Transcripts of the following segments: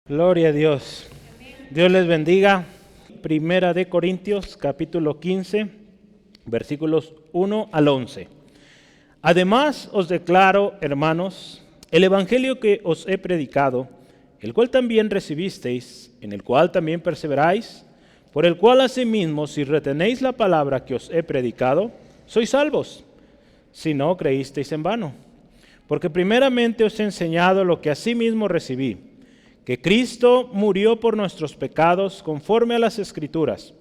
Gloria a Dios. Dios les bendiga. Primera de Corintios, capítulo 15, versículos 1 al 11. Además os declaro, hermanos, el evangelio que os he predicado, el cual también recibisteis, en el cual también perseveráis, por el cual asimismo, si retenéis la palabra que os he predicado, sois salvos, si no creísteis en vano. Porque primeramente os he enseñado lo que asimismo recibí, que Cristo murió por nuestros pecados conforme a las Escrituras,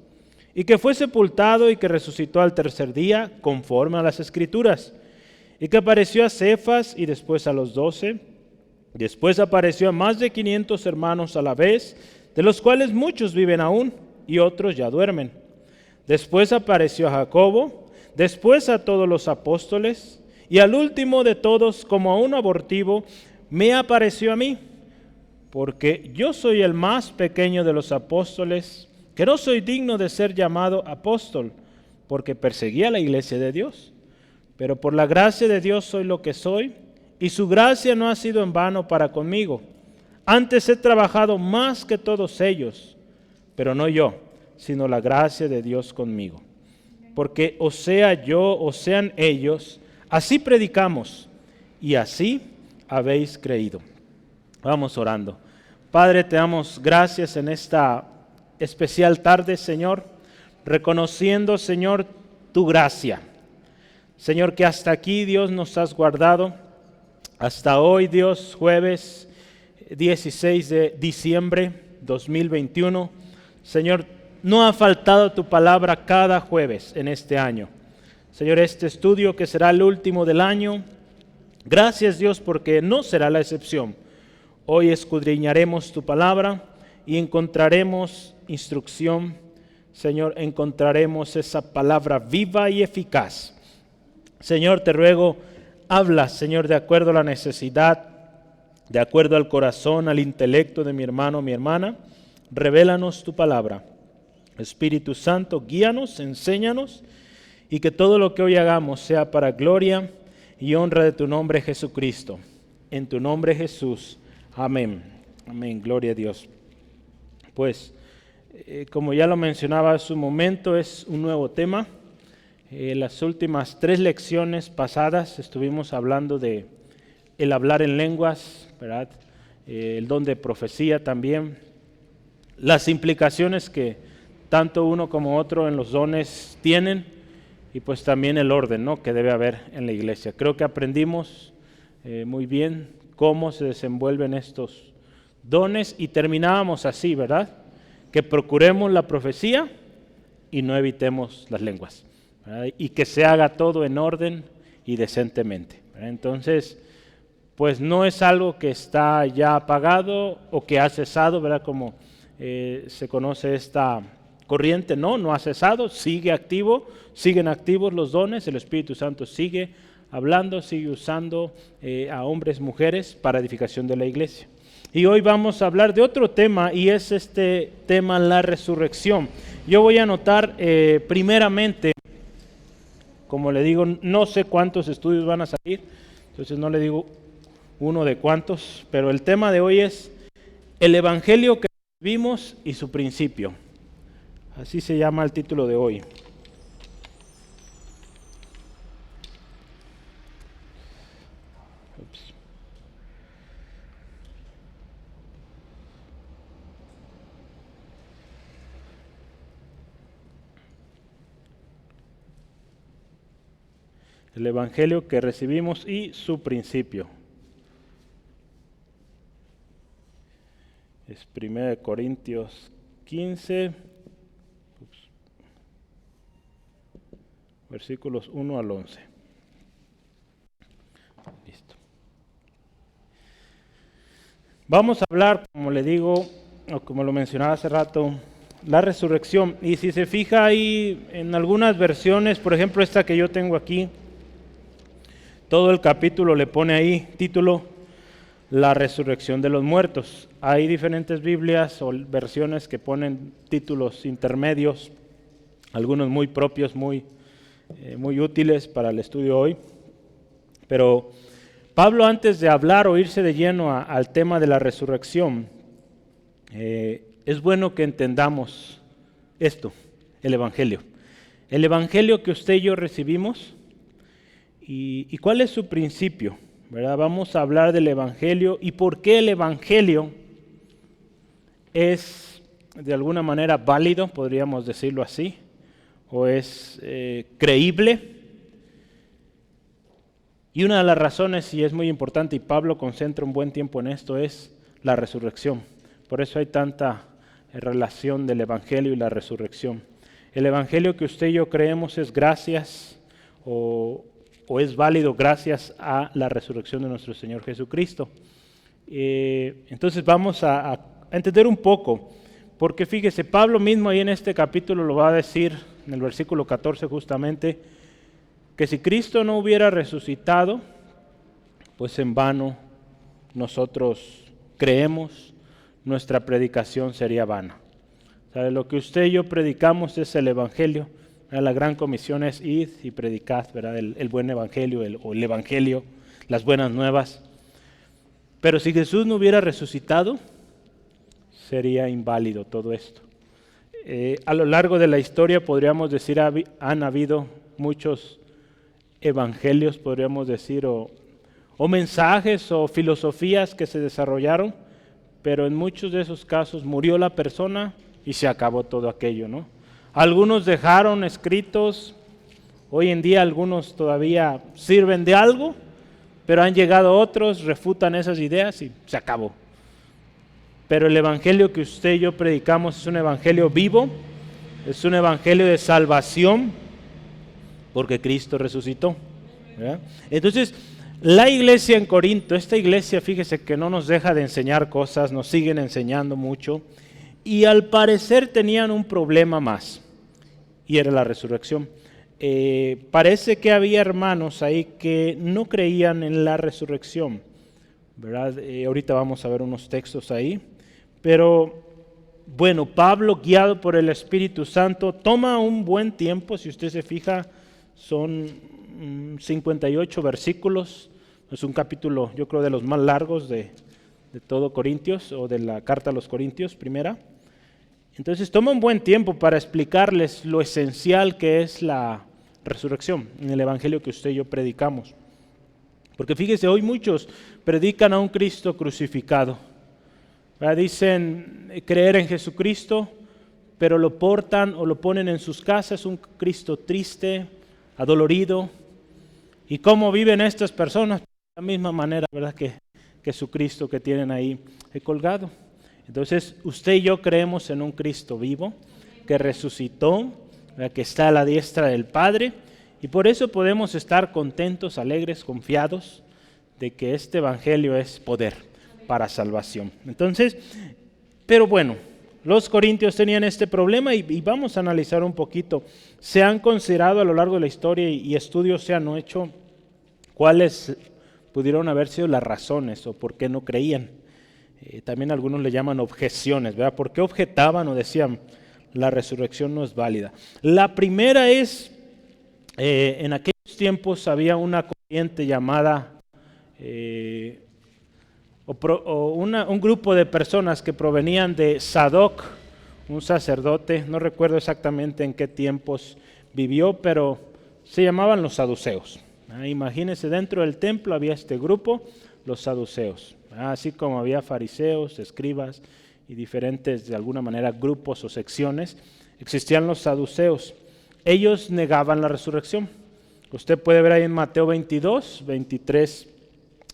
y que fue sepultado y que resucitó al tercer día conforme a las Escrituras, y que apareció a Cefas y después a los 12, después apareció a más de 500 hermanos a la vez, de los cuales muchos viven aún y otros ya duermen. Después apareció a Jacobo, después a todos los apóstoles, y al último de todos, como a un abortivo, me apareció a mí, porque yo soy el más pequeño de los apóstoles, que no soy digno de ser llamado apóstol, porque perseguía la iglesia de Dios. Pero por la gracia de Dios soy lo que soy, y su gracia no ha sido en vano para conmigo. Antes he trabajado más que todos ellos, pero no yo, sino la gracia de Dios conmigo. Porque o sea yo o sean ellos, así predicamos, y así habéis creído. Vamos orando. Padre, te damos gracias en esta especial tarde, Señor, reconociendo, Señor, tu gracia. Señor, que hasta aquí, Dios, nos has guardado. Hasta hoy, Dios, jueves 16 de diciembre 2021. Señor, no ha faltado tu palabra cada jueves en este año. Señor, este estudio que será el último del año, gracias, Dios, porque no será la excepción. Hoy escudriñaremos tu palabra y encontraremos instrucción. Señor, encontraremos esa palabra viva y eficaz. Señor, te ruego, habla, Señor, de acuerdo a la necesidad, de acuerdo al corazón, al intelecto de mi hermano, mi hermana. Revélanos tu palabra. Espíritu Santo, guíanos, enséñanos, y que todo lo que hoy hagamos sea para gloria y honra de tu nombre, Jesucristo. En tu nombre, Jesús. Amén. Amén. Gloria a Dios. Pues, como ya lo mencionaba hace un momento, es un nuevo tema. Las últimas 3 lecciones pasadas estuvimos hablando de el hablar en lenguas, ¿verdad? El don de profecía también. Las implicaciones que tanto uno como otro en los dones tienen, y pues también el orden, ¿no?, que debe haber en la iglesia. Creo que aprendimos muy bien cómo se desenvuelven estos dones y terminábamos así, ¿verdad? Que procuremos la profecía y no evitemos las lenguas, ¿verdad? Y que se haga todo en orden y decentemente, ¿verdad? Entonces, pues no es algo que está ya apagado o que ha cesado, ¿verdad? Como se conoce esta corriente, no ha cesado, sigue activo, siguen activos los dones, el Espíritu Santo sigue hablando, sigue usando a hombres, mujeres para edificación de la iglesia. Y hoy vamos a hablar de otro tema, y es este tema, la resurrección. Yo voy a anotar primeramente, como le digo, no sé cuántos estudios van a salir, entonces no le digo uno de cuántos, pero el tema de hoy es el evangelio que vimos y su principio. Así se llama el título de hoy. El evangelio que recibimos y su principio. Es 1 Corintios 15, versículos 1 al 11. Listo. Vamos a hablar, como le digo, o como lo mencionaba hace rato, la resurrección. Y si se fija ahí en algunas versiones, por ejemplo esta que yo tengo aquí, todo el capítulo le pone ahí título, la resurrección de los muertos. Hay diferentes Biblias o versiones que ponen títulos intermedios, algunos muy propios, muy útiles para el estudio hoy. Pero Pablo, antes de hablar o irse de lleno al tema de la resurrección, es bueno que entendamos esto, el Evangelio. El Evangelio que usted y yo recibimos, y cuál es su principio, ¿verdad? Vamos a hablar del Evangelio y por qué el Evangelio es de alguna manera válido, podríamos decirlo así, o es creíble. Y una de las razones, y es muy importante, y Pablo concentra un buen tiempo en esto, es la resurrección. Por eso hay tanta relación del Evangelio y la resurrección. El Evangelio que usted y yo creemos es gracias o es válido gracias a la resurrección de nuestro Señor Jesucristo. Entonces vamos a entender un poco, porque fíjese, Pablo mismo ahí en este capítulo lo va a decir, en el versículo 14 justamente, que si Cristo no hubiera resucitado, pues en vano nosotros creemos, nuestra predicación sería vana. O sea, lo que usted y yo predicamos es el Evangelio. La gran comisión es id y predicad, ¿verdad? El buen Evangelio, el Evangelio, las buenas nuevas. Pero si Jesús no hubiera resucitado, sería inválido todo esto. A lo largo de la historia podríamos decir han habido muchos evangelios, podríamos decir, o mensajes o filosofías que se desarrollaron, pero en muchos de esos casos murió la persona y se acabó todo aquello, ¿no? Algunos dejaron escritos, hoy en día algunos todavía sirven de algo, pero han llegado otros, refutan esas ideas y se acabó. Pero el evangelio que usted y yo predicamos es un evangelio vivo, es un evangelio de salvación, porque Cristo resucitó, ¿verdad? Entonces, la iglesia en Corinto, esta iglesia, fíjese que no nos deja de enseñar cosas, nos siguen enseñando mucho, y al parecer tenían un problema más, y era la resurrección. Parece que había hermanos ahí que no creían en la resurrección, ¿verdad? Ahorita vamos a ver unos textos ahí, pero bueno, Pablo, guiado por el Espíritu Santo, toma un buen tiempo, si usted se fija, son 58 versículos, es un capítulo, yo creo, de los más largos de todo Corintios, o de la carta a los Corintios, primera. Entonces toma un buen tiempo para explicarles lo esencial que es la resurrección en el evangelio que usted y yo predicamos. Porque fíjese, hoy muchos predican a un Cristo crucificado. Dicen creer en Jesucristo, pero lo portan o lo ponen en sus casas, un Cristo triste, adolorido. ¿Y cómo viven estas personas? De la misma manera, ¿verdad?, que su Cristo que tienen ahí colgado. Entonces, usted y yo creemos en un Cristo vivo, que resucitó, ¿verdad?, que está a la diestra del Padre, y por eso podemos estar contentos, alegres, confiados de que este evangelio es poder para salvación. Entonces, pero bueno, los corintios tenían este problema y vamos a analizar un poquito. Se han considerado a lo largo de la historia y estudios se han hecho cuáles pudieron haber sido las razones o por qué no creían. También algunos le llaman objeciones, ¿verdad? ¿Por qué objetaban o decían la resurrección no es válida? La primera es, en aquellos tiempos había una corriente llamada, un grupo de personas que provenían de Sadoc, un sacerdote, no recuerdo exactamente en qué tiempos vivió, pero se llamaban los saduceos. Imagínense, dentro del templo había este grupo, los saduceos, así como había fariseos, escribas y diferentes, de alguna manera, grupos o secciones, existían los saduceos. Ellos negaban la resurrección. Usted puede ver ahí en Mateo 22, 23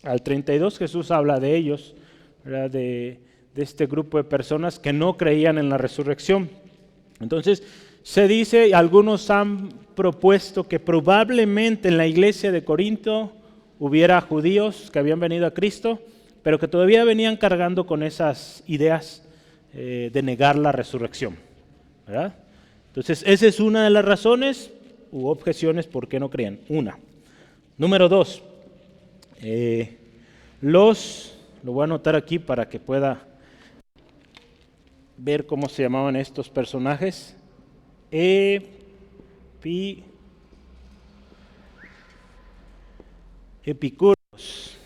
al 32, Jesús habla de ellos, ¿verdad?, de este grupo de personas que no creían en la resurrección. Entonces, se dice, y algunos han propuesto que probablemente en la iglesia de Corinto hubiera judíos que habían venido a Cristo, pero que todavía venían cargando con esas ideas de negar la resurrección, ¿verdad? Entonces, esa es una de las razones u objeciones por qué no creían. Una. Número dos, lo voy a anotar aquí para que pueda ver cómo se llamaban estos personajes. Epicúreos,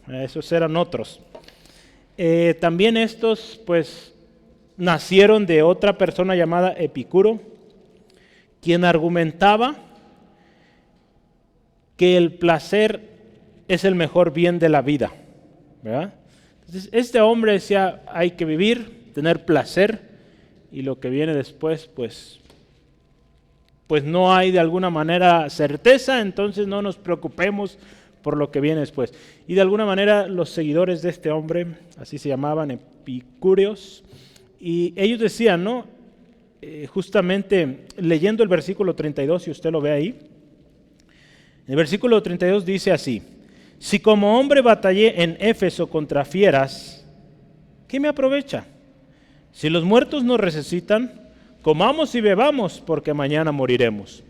esos eran otros. También estos pues nacieron de otra persona llamada Epicuro, quien argumentaba que el placer es el mejor bien de la vida, ¿verdad? Entonces, este hombre decía, hay que vivir, tener placer, y lo que viene después, pues no hay de alguna manera certeza, entonces no nos preocupemos por lo que viene después. Y de alguna manera los seguidores de este hombre, así se llamaban, epicúreos, y ellos decían, ¿no? Justamente leyendo el versículo 32, si usted lo ve ahí, el versículo 32 dice así: si como hombre batallé en Éfeso contra fieras, ¿qué me aprovecha? Si los muertos no resucitan, comamos y bebamos, porque mañana moriremos.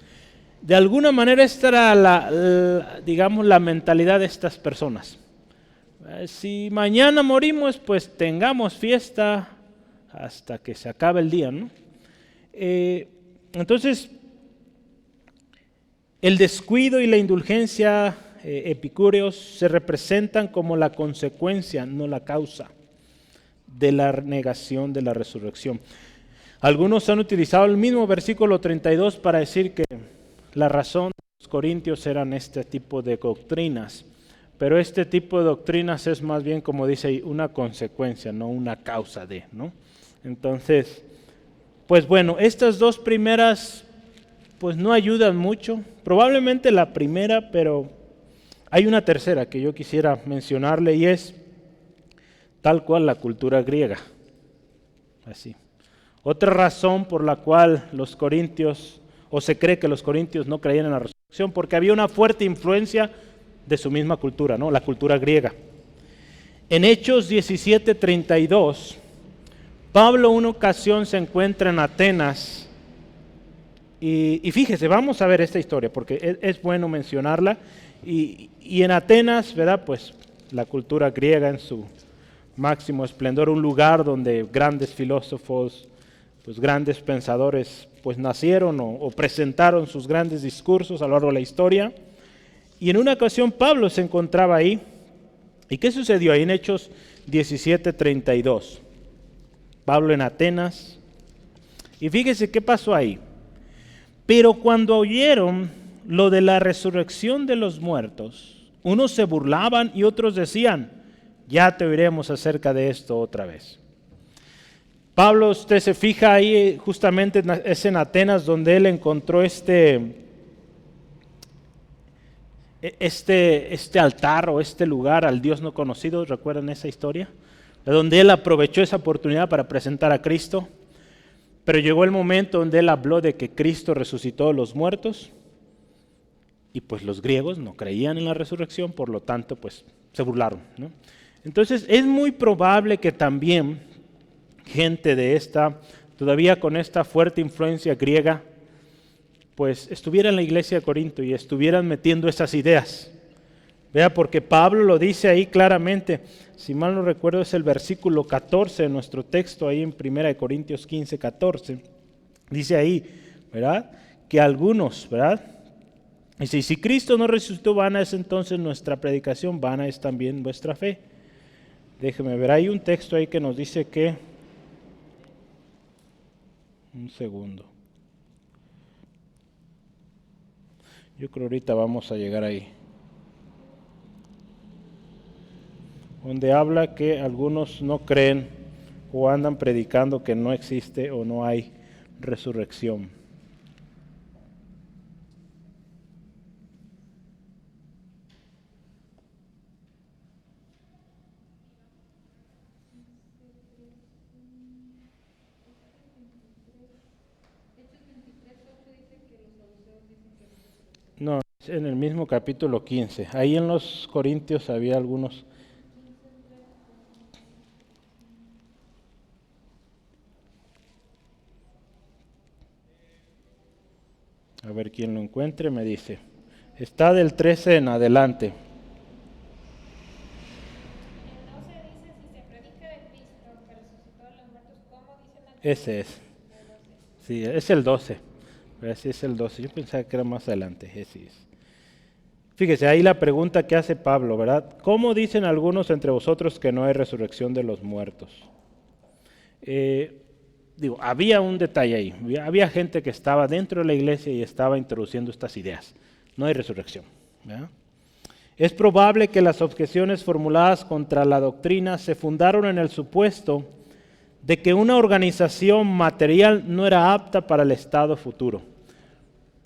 De alguna manera esta era digamos, la mentalidad de estas personas. Si mañana morimos, pues tengamos fiesta hasta que se acabe el día, ¿no? Entonces, el descuido y la indulgencia epicúreos se representan como la consecuencia, no la causa, de la negación de la resurrección. Algunos han utilizado el mismo versículo 32 para decir que la razón de los corintios eran este tipo de doctrinas, pero este tipo de doctrinas es más bien, como dice ahí, una consecuencia, no una causa de, ¿no? Entonces, pues bueno, estas dos primeras pues no ayudan mucho, probablemente la primera, pero hay una tercera que yo quisiera mencionarle y es tal cual la cultura griega. Así. Otra razón por la cual los corintios, o se cree que los corintios no creían en la resurrección, porque había una fuerte influencia de su misma cultura, ¿no? La cultura griega. En Hechos 17:32, Pablo una ocasión se encuentra en Atenas y fíjese, vamos a ver esta historia porque es bueno mencionarla. Y en Atenas, ¿verdad? Pues la cultura griega en su máximo esplendor, un lugar donde grandes filósofos, pues grandes pensadores, pues nacieron o presentaron sus grandes discursos a lo largo de la historia. Y en una ocasión Pablo se encontraba ahí. ¿Y qué sucedió ahí en Hechos 17:32? Pablo en Atenas. Y fíjese qué pasó ahí. Pero cuando oyeron lo de la resurrección de los muertos, unos se burlaban y otros decían, ya te oiremos acerca de esto otra vez. Pablo, usted se fija ahí, justamente es en Atenas donde él encontró este altar o este lugar al Dios no conocido. ¿Recuerdan esa historia? De donde él aprovechó esa oportunidad para presentar a Cristo. Pero llegó el momento donde él habló de que Cristo resucitó a los muertos y pues los griegos no creían en la resurrección, por lo tanto pues se burlaron, ¿no? Entonces es muy probable que también gente de todavía con esta fuerte influencia griega, pues estuviera en la iglesia de Corinto y estuvieran metiendo esas ideas. Vea, porque Pablo lo dice ahí claramente, si mal no recuerdo es el versículo 14 de nuestro texto, ahí en 1 Corintios 15, 14, dice ahí, ¿verdad? Que algunos, ¿verdad? Dice, si Cristo no resucitó, vana es entonces nuestra predicación, vana es también vuestra fe. Déjeme ver, hay un texto ahí que nos dice que, un segundo, yo creo ahorita vamos a llegar ahí. Donde habla que algunos no creen o andan predicando que no existe o no hay resurrección. No, es en el mismo capítulo 15. Ahí en los Corintios había algunos. A ver quién lo encuentre, me dice. Está del 13 en adelante. El 12 dice, si se predica de Cristo que resucitó de los muertos, ¿cómo dicen algunos? Ese es. Sí, es el 12. Sí, es el 12. Yo pensaba que era más adelante. Ese es. Fíjese, ahí la pregunta que hace Pablo, ¿verdad? ¿Cómo dicen algunos entre vosotros que no hay resurrección de los muertos? había un detalle ahí. Había gente que estaba dentro de la iglesia y estaba introduciendo estas ideas. No hay resurrección, ¿verdad? Es probable que las objeciones formuladas contra la doctrina se fundaron en el supuesto de que una organización material no era apta para el estado futuro.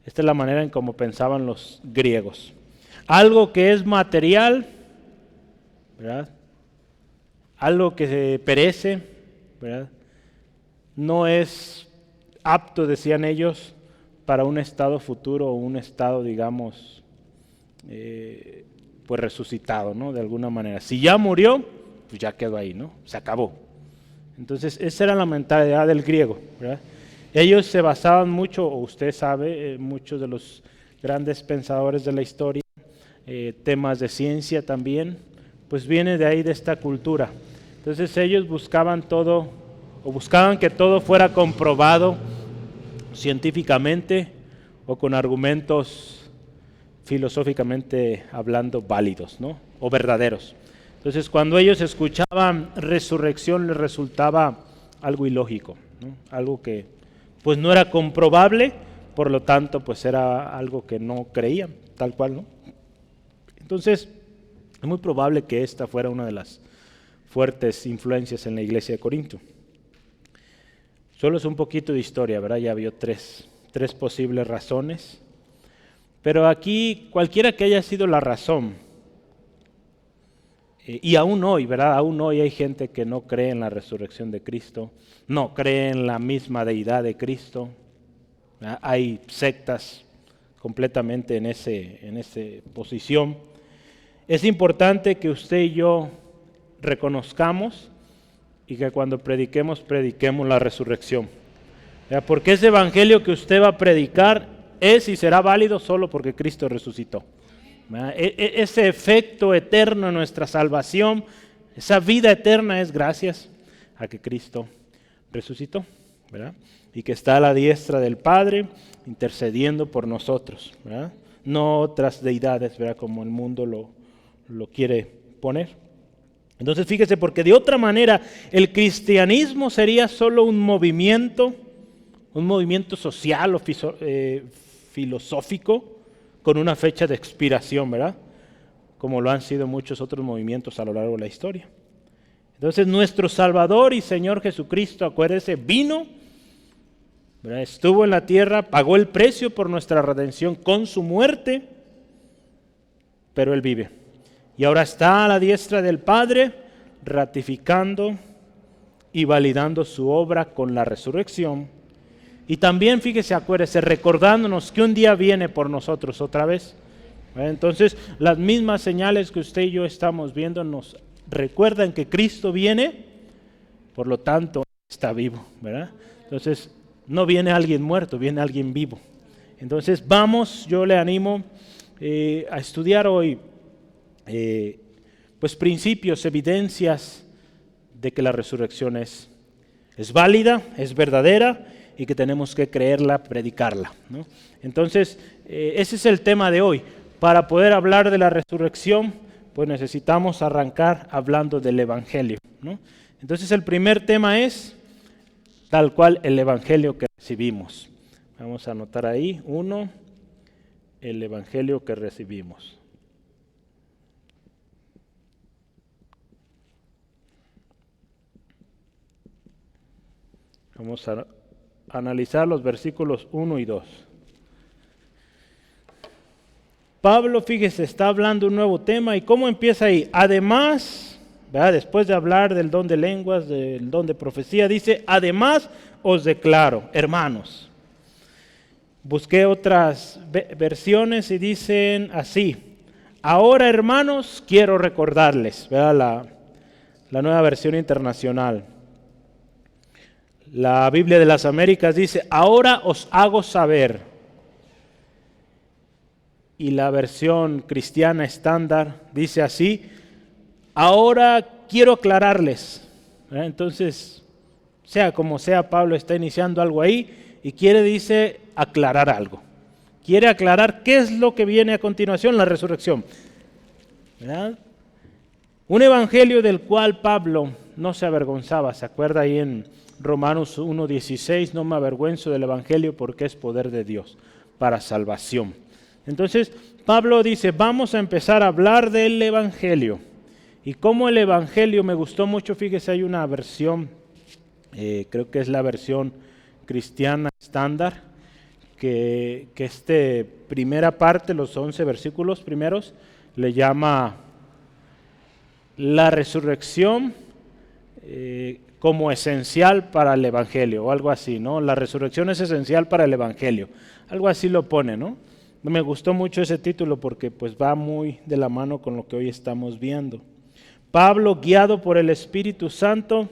Esta es la manera en cómo pensaban los griegos. Algo que es material, ¿verdad? Algo que se perece, ¿verdad? No es apto, decían ellos, para un estado futuro o un estado, digamos, pues resucitado, ¿no? De alguna manera. Si ya murió, pues ya quedó ahí, ¿no? Se acabó. Entonces, esa era la mentalidad del griego, ¿verdad? Ellos se basaban mucho, o usted sabe, muchos de los grandes pensadores de la historia, temas de ciencia también, pues viene de ahí, de esta cultura. Entonces ellos buscaban todo, o buscaban que todo fuera comprobado científicamente o con argumentos filosóficamente hablando válidos, ¿no? O verdaderos. Entonces cuando ellos escuchaban resurrección les resultaba algo ilógico, ¿no? Algo que pues no era comprobable, por lo tanto pues era algo que no creían, tal cual, ¿no? Entonces es muy probable que esta fuera una de las fuertes influencias en la iglesia de Corinto. Solo es un poquito de historia, ¿verdad? Ya vio tres posibles razones. Pero aquí, cualquiera que haya sido la razón, y aún hoy, ¿verdad? Aún hoy hay gente que no cree en la resurrección de Cristo, no cree en la misma deidad de Cristo, ¿verdad? Hay sectas completamente en esa posición. Es importante que usted y yo reconozcamos y que cuando prediquemos la resurrección. Porque ese evangelio que usted va a predicar es y será válido solo porque Cristo resucitó. Ese efecto eterno en nuestra salvación, esa vida eterna es gracias a que Cristo resucitó, ¿verdad? Y que está a la diestra del Padre intercediendo por nosotros, ¿verdad? No otras deidades, ¿verdad? Como el mundo lo quiere poner. Entonces fíjese, porque de otra manera el cristianismo sería solo un movimiento social o filosófico con una fecha de expiración, ¿verdad? Como lo han sido muchos otros movimientos a lo largo de la historia. Entonces nuestro Salvador y Señor Jesucristo, acuérdese, vino, ¿verdad? Estuvo en la tierra, pagó el precio por nuestra redención con su muerte, pero Él vive. Y ahora está a la diestra del Padre, ratificando y validando su obra con la resurrección. Y también, fíjese, acuérdese, recordándonos que un día viene por nosotros otra vez. Entonces, las mismas señales que usted y yo estamos viendo nos recuerdan que Cristo viene, por lo tanto, está vivo, ¿verdad? Entonces, no viene alguien muerto, viene alguien vivo. Entonces, vamos, yo le animo a estudiar hoy pues principios, evidencias de que la resurrección es válida, es verdadera y que tenemos que creerla, predicarla, ¿no? Entonces, ese es el tema de hoy. Para poder hablar de la resurrección, pues necesitamos arrancar hablando del Evangelio, ¿no? Entonces, el primer tema es tal cual el Evangelio que recibimos. Vamos a anotar ahí, 1, el Evangelio que recibimos. Vamos a analizar los versículos 1 y 2. Pablo, fíjese, está hablando un nuevo tema. ¿Y cómo empieza ahí? Además, ¿verdad? Después de hablar del don de lenguas, del don de profecía, dice, además os declaro, hermanos. Busqué otras versiones y dicen así, ahora hermanos quiero recordarles, ¿verdad? La nueva versión internacional. La Biblia de las Américas dice, ahora os hago saber. Y la versión cristiana estándar dice así, ahora quiero aclararles. Entonces, sea como sea, Pablo está iniciando algo ahí y dice, aclarar algo. Quiere aclarar qué es lo que viene a continuación, la resurrección. ¿Verdad? Un evangelio del cual Pablo no se avergonzaba. ¿Se acuerda ahí en Romanos 1:16? No me avergüenzo del Evangelio porque es poder de Dios para salvación. Entonces, Pablo dice, vamos a empezar a hablar del Evangelio. Y como el Evangelio me gustó mucho, fíjese, hay una versión, creo que es la versión cristiana estándar, que primera parte, los 11 versículos primeros, le llama la resurrección como esencial para el Evangelio, o algo así, ¿no? La resurrección es esencial para el Evangelio, algo así lo pone, ¿no? Me gustó mucho ese título porque pues va muy de la mano con lo que hoy estamos viendo. Pablo, guiado por el Espíritu Santo,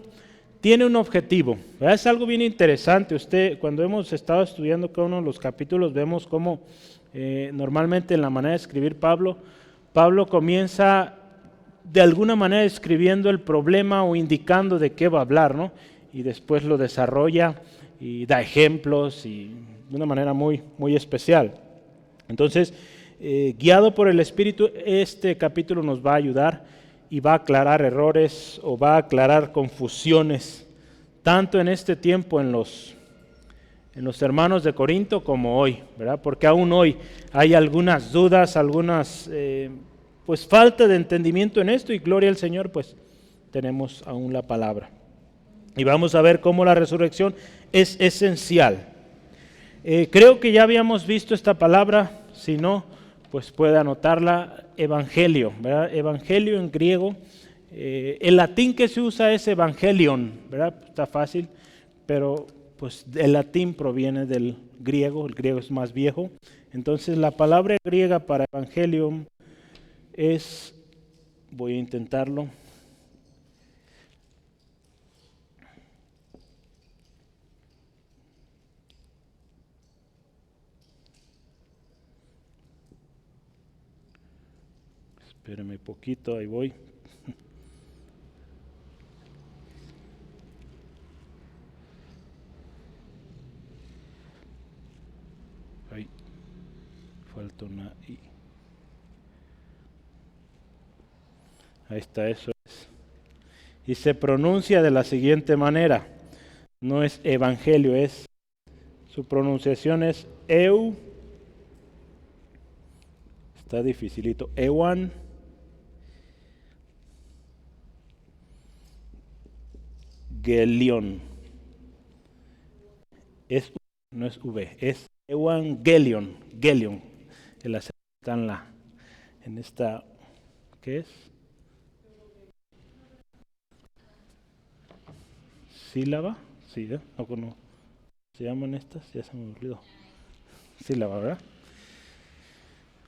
tiene un objetivo. ¿Verdad? Es algo bien interesante. Cuando hemos estado estudiando cada uno de los capítulos, vemos cómo normalmente en la manera de escribir Pablo comienza de alguna manera escribiendo el problema o indicando de qué va a hablar, ¿no? Y después lo desarrolla y da ejemplos y de una manera muy, muy especial. Entonces, guiado por el Espíritu, este capítulo nos va a ayudar y va a aclarar errores o va a aclarar confusiones, tanto en este tiempo en los hermanos de Corinto como hoy, ¿verdad? Porque aún hoy hay algunas dudas, algunas pues falta de entendimiento en esto, y gloria al Señor, pues tenemos aún la palabra. Y vamos a ver cómo la resurrección es esencial. Creo que ya habíamos visto esta palabra, si no, pues puede anotarla, evangelio, ¿verdad? Evangelio en griego, el latín que se usa es evangelion, ¿verdad? Está fácil, pero pues el latín proviene del griego, el griego es más viejo. Entonces la palabra griega para evangelium es, voy a intentarlo, espérame poquito, ahí voy. Ahí falta una I. Ahí está, eso es. Y se pronuncia de la siguiente manera. No es evangelio, su pronunciación es está dificilito, ewan gelion. No es V, es evangelion, gelion. El acento está en esta, ¿qué es? Sílaba, sí, no, se llaman estas, ya se me olvidó. Sílaba, ¿verdad?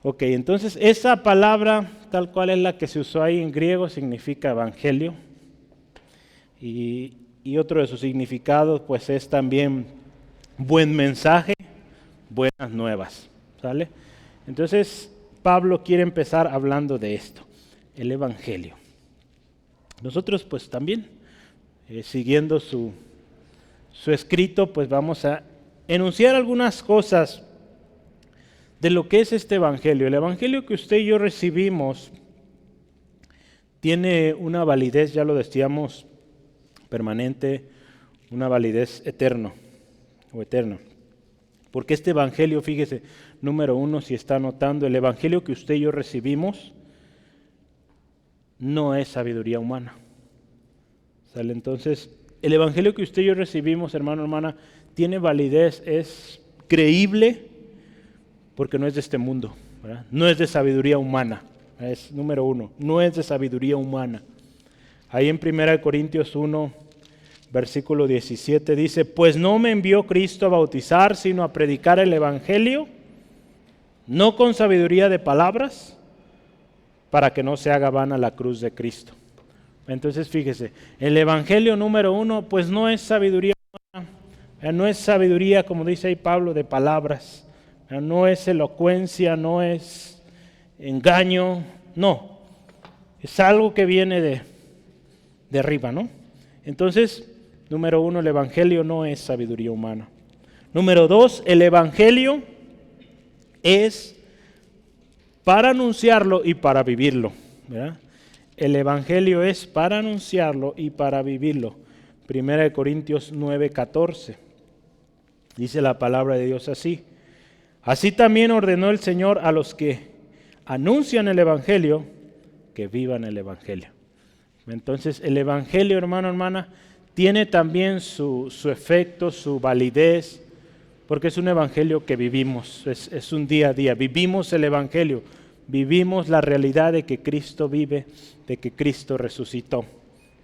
Ok, entonces esa palabra, tal cual es la que se usó ahí en griego, significa evangelio. Y otro de sus significados, pues es también buen mensaje, buenas nuevas, ¿sale? Entonces, Pablo quiere empezar hablando de esto, el evangelio. Nosotros, pues también, siguiendo su escrito, pues vamos a enunciar algunas cosas de lo que es este evangelio. El evangelio que usted y yo recibimos tiene una validez, ya lo decíamos, permanente, una validez eterna. Porque este evangelio, fíjese, número 1, si está anotando, el evangelio que usted y yo recibimos no es sabiduría humana. ¿Sale? Entonces, el evangelio que usted y yo recibimos, hermano, hermana, tiene validez, es creíble, porque no es de este mundo, ¿verdad? No es de sabiduría humana, es número 1, no es de sabiduría humana. Ahí en 1 Corintios 1, versículo 17 dice, pues no me envió Cristo a bautizar, sino a predicar el evangelio, no con sabiduría de palabras, para que no se haga vana la cruz de Cristo. Entonces fíjese, el evangelio número 1, pues no es sabiduría humana, no es sabiduría, como dice ahí Pablo, de palabras, no es elocuencia, no es engaño, no, es algo que viene de arriba, ¿no? Entonces, número 1, el evangelio no es sabiduría humana. Número 2, el evangelio es para anunciarlo y para vivirlo, ¿verdad? el Evangelio es para anunciarlo y para vivirlo. 1 Corintios 9:14. Dice la palabra de Dios así. Así también ordenó el Señor a los que anuncian el Evangelio que vivan el Evangelio. Entonces el Evangelio, hermano, hermana, tiene también su efecto, su validez, porque es un Evangelio que vivimos, es un día a día. Vivimos el Evangelio, vivimos la realidad de que Cristo vive, de que Cristo resucitó.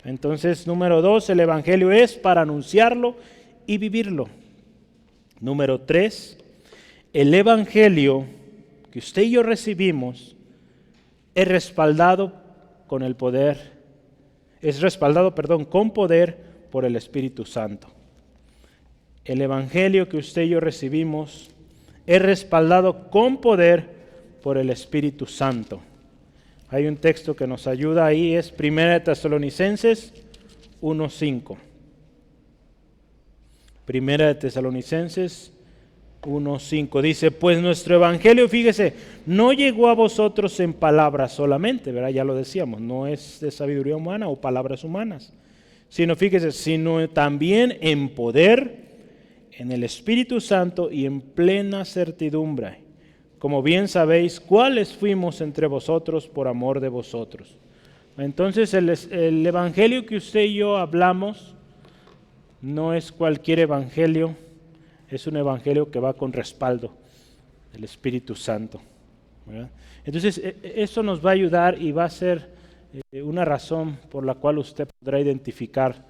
Entonces, número 2, el Evangelio es para anunciarlo y vivirlo. Número 3, el Evangelio que usted y yo recibimos es respaldado con poder por el Espíritu Santo. El Evangelio que usted y yo recibimos es respaldado con poder por el Espíritu Santo. Hay un texto que nos ayuda ahí, es 1 Tesalonicenses 1:5. 1 Tesalonicenses 1:5 dice, pues nuestro Evangelio, fíjese, no llegó a vosotros en palabras solamente, ¿verdad? Ya lo decíamos, no es de sabiduría humana o palabras humanas, sino fíjese, sino también en poder, en el Espíritu Santo y en plena certidumbre, como bien sabéis cuáles fuimos entre vosotros por amor de vosotros. Entonces el Evangelio que usted y yo hablamos no es cualquier Evangelio, es un Evangelio que va con respaldo del Espíritu Santo, ¿verdad? Entonces eso nos va a ayudar y va a ser una razón por la cual usted podrá identificar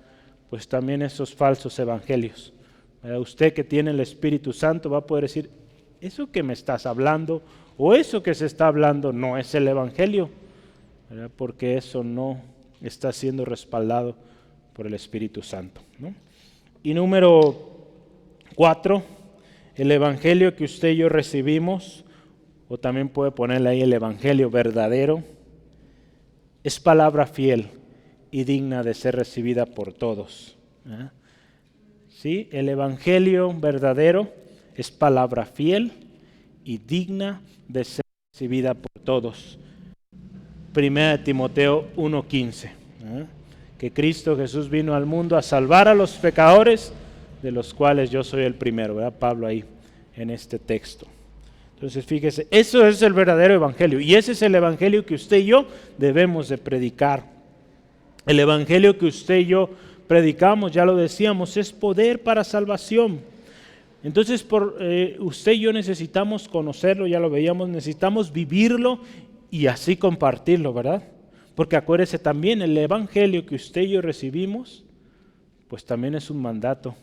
pues también esos falsos evangelios, ¿verdad? Usted que tiene el Espíritu Santo va a poder decir, eso que me estás hablando o eso que se está hablando no es el Evangelio, ¿verdad? Porque eso no está siendo respaldado por el Espíritu Santo, ¿no? Y número 4, el Evangelio que usted y yo recibimos, o también puede ponerle ahí el Evangelio verdadero, es palabra fiel y digna de ser recibida por todos. ¿Sí? El Evangelio verdadero es palabra fiel y digna de ser recibida por todos. 1 Timoteo 1:15. Que Cristo Jesús vino al mundo a salvar a los pecadores, de los cuales yo soy el primero, ¿verdad? Pablo ahí en este texto. Entonces fíjese, eso es el verdadero Evangelio y ese es el Evangelio que usted y yo debemos de predicar. El Evangelio que usted y yo predicamos, ya lo decíamos, es poder para salvación. Entonces usted y yo necesitamos conocerlo, ya lo veíamos, necesitamos vivirlo y así compartirlo, ¿verdad? Porque acuérdese también, el Evangelio que usted y yo recibimos, pues también es un mandato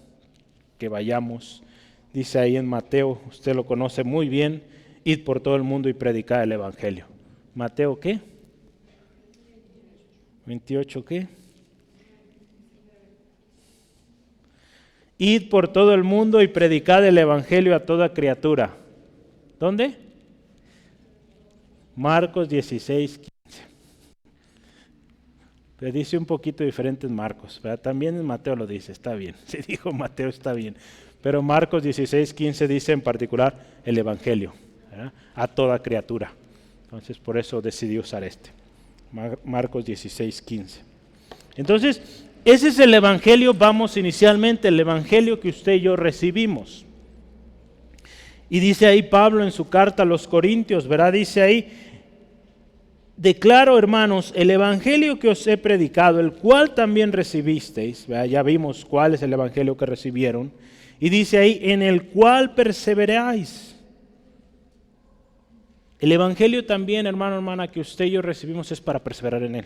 que vayamos. Dice ahí en Mateo, usted lo conoce muy bien, id por todo el mundo y predicad el Evangelio. Mateo, ¿qué? 28, ¿qué? Id por todo el mundo y predicad el Evangelio a toda criatura. ¿Dónde? Marcos 16:15. Pero dice un poquito diferente en Marcos, ¿verdad? También en Mateo lo dice, está bien. Si dijo Mateo, está bien. Pero Marcos 16:15 dice en particular el Evangelio, ¿verdad? A toda criatura. Entonces por eso decidí usar este. Marcos 16:15. Entonces, ese es el Evangelio, vamos inicialmente, el Evangelio que usted y yo recibimos. Y dice ahí Pablo en su carta a los Corintios, ¿verdad? Dice ahí, declaro, hermanos, el Evangelio que os he predicado, el cual también recibisteis, ¿verdad? Ya vimos cuál es el Evangelio que recibieron, y dice ahí, en el cual perseveráis. El Evangelio también, hermano, hermana, que usted y yo recibimos es para perseverar en él.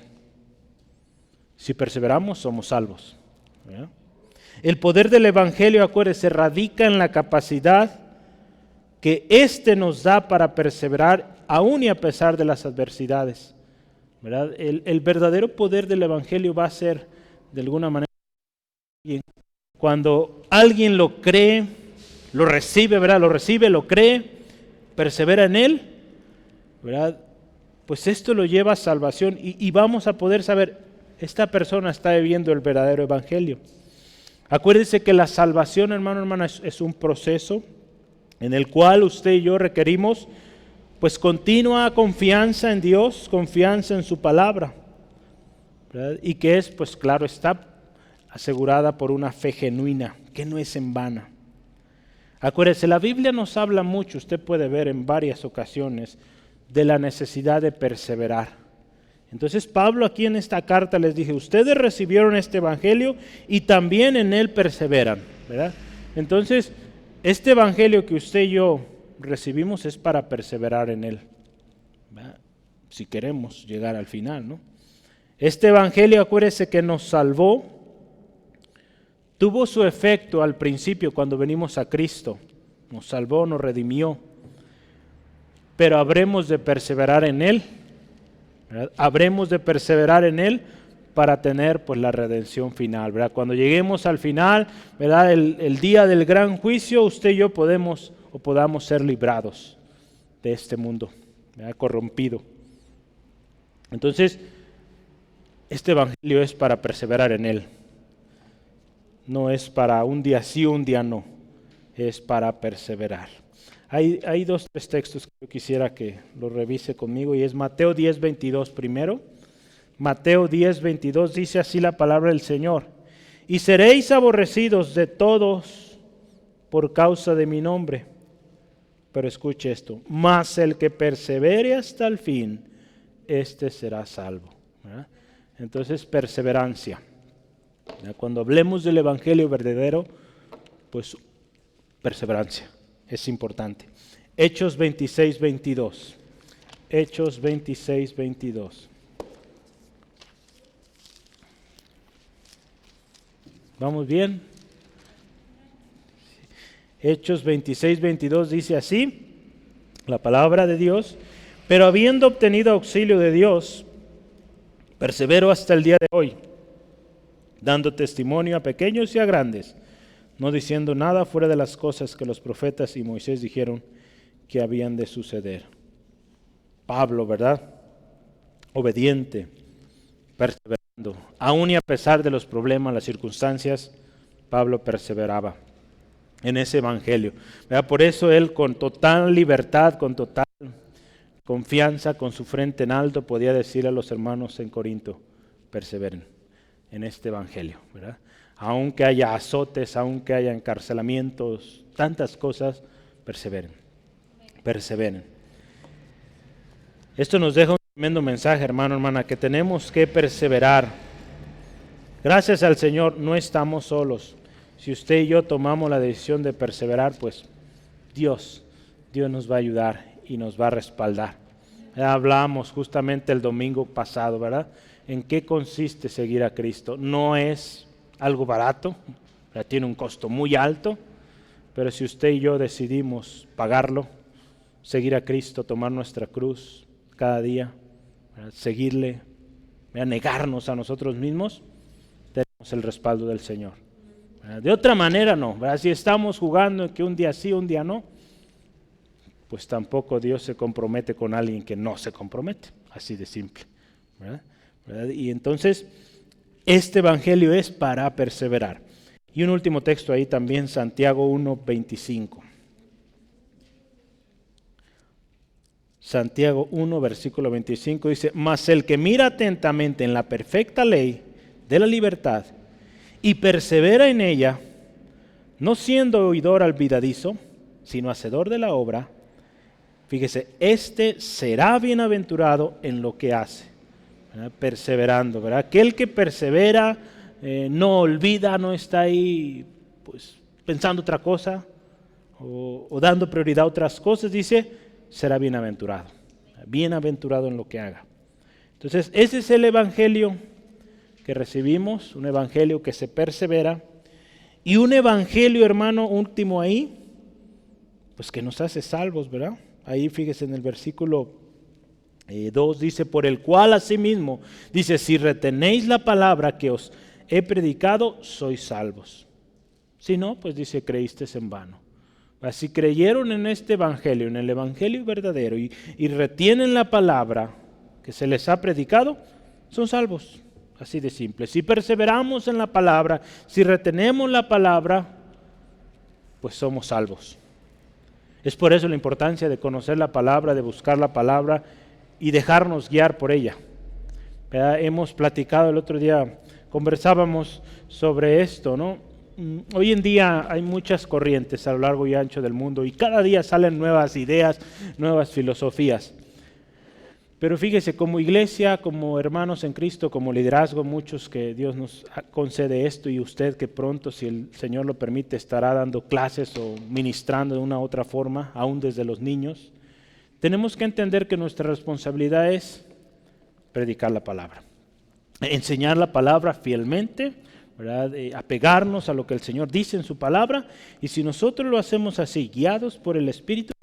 Si perseveramos, somos salvos, ¿verdad? El poder del Evangelio, acuérdese, radica en la capacidad que éste nos da para perseverar aún y a pesar de las adversidades, ¿verdad? El verdadero poder del Evangelio va a ser, de alguna manera, cuando alguien lo cree, lo recibe, ¿verdad? Lo recibe, lo cree, persevera en él, ¿verdad? Pues esto lo lleva a salvación y vamos a poder saber, esta persona está viviendo el verdadero Evangelio. Acuérdense que la salvación, hermano, hermana, es un proceso en el cual usted y yo requerimos pues continua confianza en Dios, confianza en su palabra. ¿verdad? Y que es, pues claro, está asegurada por una fe genuina, que no es en vano. Acuérdese, la Biblia nos habla mucho, usted puede ver en varias ocasiones, de la necesidad de perseverar. Entonces Pablo aquí en esta carta les dije, ustedes recibieron este evangelio y también en él perseveran, ¿verdad? Entonces, este evangelio que usted y yo recibimos es para perseverar en él, ¿verdad? Si queremos llegar al final, ¿no? Este evangelio, acuérdese que nos salvó, tuvo su efecto al principio cuando venimos a Cristo, nos salvó, nos redimió, pero habremos de perseverar en él, ¿verdad? Habremos de perseverar en él para tener pues la redención final, ¿verdad? Cuando lleguemos al final, ¿verdad? El día del gran juicio, usted y yo podamos ser librados de este mundo, ¿verdad? Corrompido. Entonces, este evangelio es para perseverar en él. No es para un día sí, un día no. Es para perseverar. Hay 2, 3 textos que yo quisiera que lo revise conmigo y es Mateo 10:22 primero. Mateo 10:22 dice así la palabra del Señor. Y seréis aborrecidos de todos por causa de mi nombre. Pero escuche esto. Mas el que persevere hasta el fin, este será salvo, ¿verdad? Entonces, perseverancia. Cuando hablemos del evangelio verdadero, pues perseverancia es importante. Hechos 26:22. Hechos 26:22. ¿Vamos bien? Hechos 26:22 dice así, la palabra de Dios, pero habiendo obtenido auxilio de Dios, persevero hasta el día de hoy, dando testimonio a pequeños y a grandes, no diciendo nada fuera de las cosas que los profetas y Moisés dijeron que habían de suceder. Pablo, ¿verdad? Obediente, perseverando. Aún y a pesar de los problemas, las circunstancias, Pablo perseveraba en ese evangelio, ¿verdad? Por eso él con total libertad, con total confianza, con su frente en alto, podía decir a los hermanos en Corinto, perseveren en este evangelio, ¿verdad? Aunque haya azotes, aunque haya encarcelamientos, tantas cosas, perseveren, perseveren. Esto nos deja un tremendo mensaje, hermano, hermana, que tenemos que perseverar. Gracias al Señor, no estamos solos. Si usted y yo tomamos la decisión de perseverar, pues Dios nos va a ayudar y nos va a respaldar. Hablamos justamente el domingo pasado, ¿verdad? ¿En qué consiste seguir a Cristo? No es algo barato, ¿verdad? Tiene un costo muy alto, pero si usted y yo decidimos pagarlo, seguir a Cristo, tomar nuestra cruz cada día, ¿verdad? Seguirle, ¿verdad? Negarnos a nosotros mismos, tenemos el respaldo del Señor, ¿verdad? De otra manera no, ¿verdad? Si estamos jugando en que un día sí, un día no, pues tampoco Dios se compromete con alguien que no se compromete, así de simple, ¿verdad? Y entonces, este evangelio es para perseverar. Y un último texto ahí también, Santiago 1:25. Santiago 1, versículo 25 dice, mas el que mira atentamente en la perfecta ley de la libertad y persevera en ella, no siendo oidor olvidadizo, sino hacedor de la obra, fíjese, este será bienaventurado en lo que hace, ¿verdad? Perseverando, ¿verdad? Aquel que persevera, no olvida, no está ahí pues pensando otra cosa o dando prioridad a otras cosas, dice, será bienaventurado, bienaventurado en lo que haga. Entonces, ese es el evangelio que recibimos, un evangelio que se persevera y un evangelio, hermano, último ahí, pues que nos hace salvos, ¿verdad? Ahí fíjese en el versículo 2 dice, por el cual asimismo, dice, si retenéis la palabra que os he predicado, sois salvos. Si no, pues dice, creísteis en vano. Si creyeron en este evangelio, en el evangelio verdadero y retienen la palabra que se les ha predicado, son salvos. Así de simple. Si perseveramos en la palabra, si retenemos la palabra, pues somos salvos. Es por eso la importancia de conocer la palabra, de buscar la palabra y dejarnos guiar por ella. ¿verdad? Hemos platicado el otro día, conversábamos sobre esto, ¿no? Hoy en día hay muchas corrientes a lo largo y ancho del mundo y cada día salen nuevas ideas, nuevas filosofías. Pero fíjese, como iglesia, como hermanos en Cristo, como liderazgo, muchos que Dios nos concede esto y usted que pronto, si el Señor lo permite, estará dando clases o ministrando de una u otra forma, aún desde los niños, tenemos que entender que nuestra responsabilidad es predicar la palabra, enseñar la palabra fielmente, ¿verdad? Apegarnos a lo que el Señor dice en su palabra, y si nosotros lo hacemos así, guiados por el Espíritu,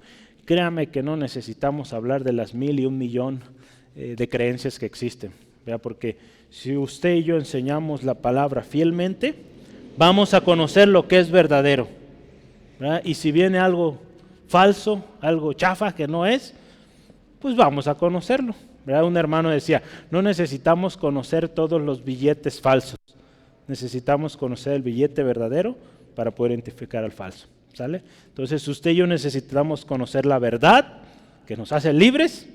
créame que no necesitamos hablar de las 1,000 y 1,000,000 de creencias que existen, ¿verdad? Porque si usted y yo enseñamos la palabra fielmente, vamos a conocer lo que es verdadero, ¿verdad? Y si viene algo falso, algo chafa que no es, pues vamos a conocerlo, ¿verdad? Un hermano decía, no necesitamos conocer todos los billetes falsos, necesitamos conocer el billete verdadero para poder identificar al falso. ¿Sale? Entonces usted y yo necesitamos conocer la verdad que nos hace libres,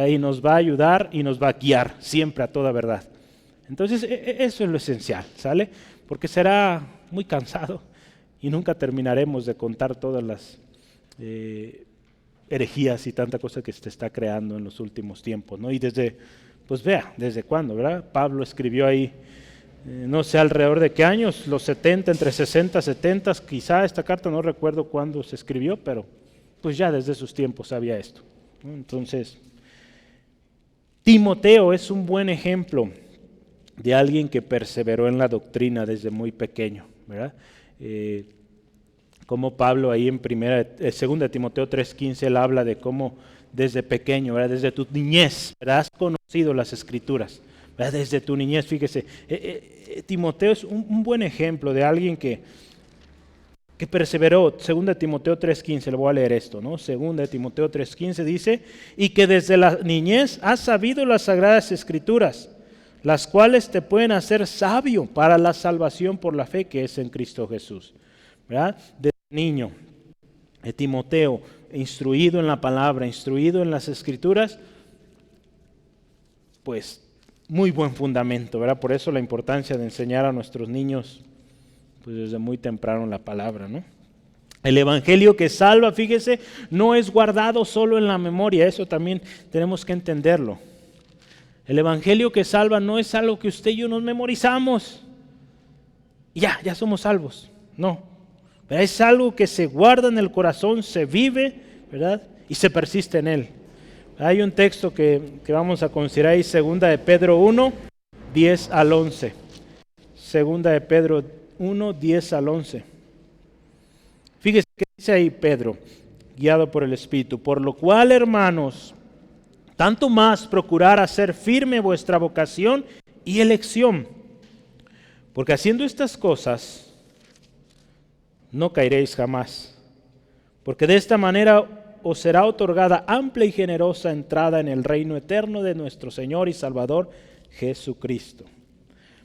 y nos va a ayudar y nos va a guiar siempre a toda verdad. Entonces eso es lo esencial, ¿sale? Porque será muy cansado y nunca terminaremos de contar todas las herejías y tanta cosa que se está creando en los últimos tiempos, ¿no? Y desde, pues vea, desde cuándo, ¿verdad? Pablo escribió ahí, no sé alrededor de qué años, los 70, entre 60, 70, quizá esta carta no recuerdo cuándo se escribió, pero pues ya desde sus tiempos había esto, ¿no? Entonces, Timoteo es un buen ejemplo de alguien que perseveró en la doctrina desde muy pequeño, ¿verdad? Como Pablo ahí en 2 Timoteo 3:15, él habla de cómo desde pequeño, ¿verdad? Desde tu niñez, ¿verdad? Has conocido las Escrituras. Desde tu niñez, fíjese, Timoteo es un buen ejemplo de alguien que perseveró. 2 Timoteo 3:15, le voy a leer esto, ¿no? 2 Timoteo 3:15 dice, y que desde la niñez has sabido las sagradas Escrituras, las cuales te pueden hacer sabio para la salvación por la fe que es en Cristo Jesús, ¿verdad? Desde niño, Timoteo, instruido en la palabra, instruido en las Escrituras, pues muy buen fundamento, ¿verdad? Por eso la importancia de enseñar a nuestros niños pues desde muy temprano la palabra, ¿no? El evangelio que salva, fíjese, no es guardado solo en la memoria, eso también tenemos que entenderlo. El evangelio que salva no es algo que usted y yo nos memorizamos y ya somos salvos, no. ¿Verdad? Es algo que se guarda en el corazón, se vive, ¿verdad? Y se persiste en él. Hay un texto que vamos a considerar ahí, 2 de Pedro 1, 10 al 11. 2 de Pedro 1, 10 al 11. Fíjese que dice ahí Pedro, guiado por el Espíritu. Por lo cual, hermanos, tanto más procurar hacer firme vuestra vocación y elección. Porque haciendo estas cosas, no caeréis jamás. Porque de esta manera os será otorgada amplia y generosa entrada en el reino eterno de nuestro Señor y Salvador Jesucristo.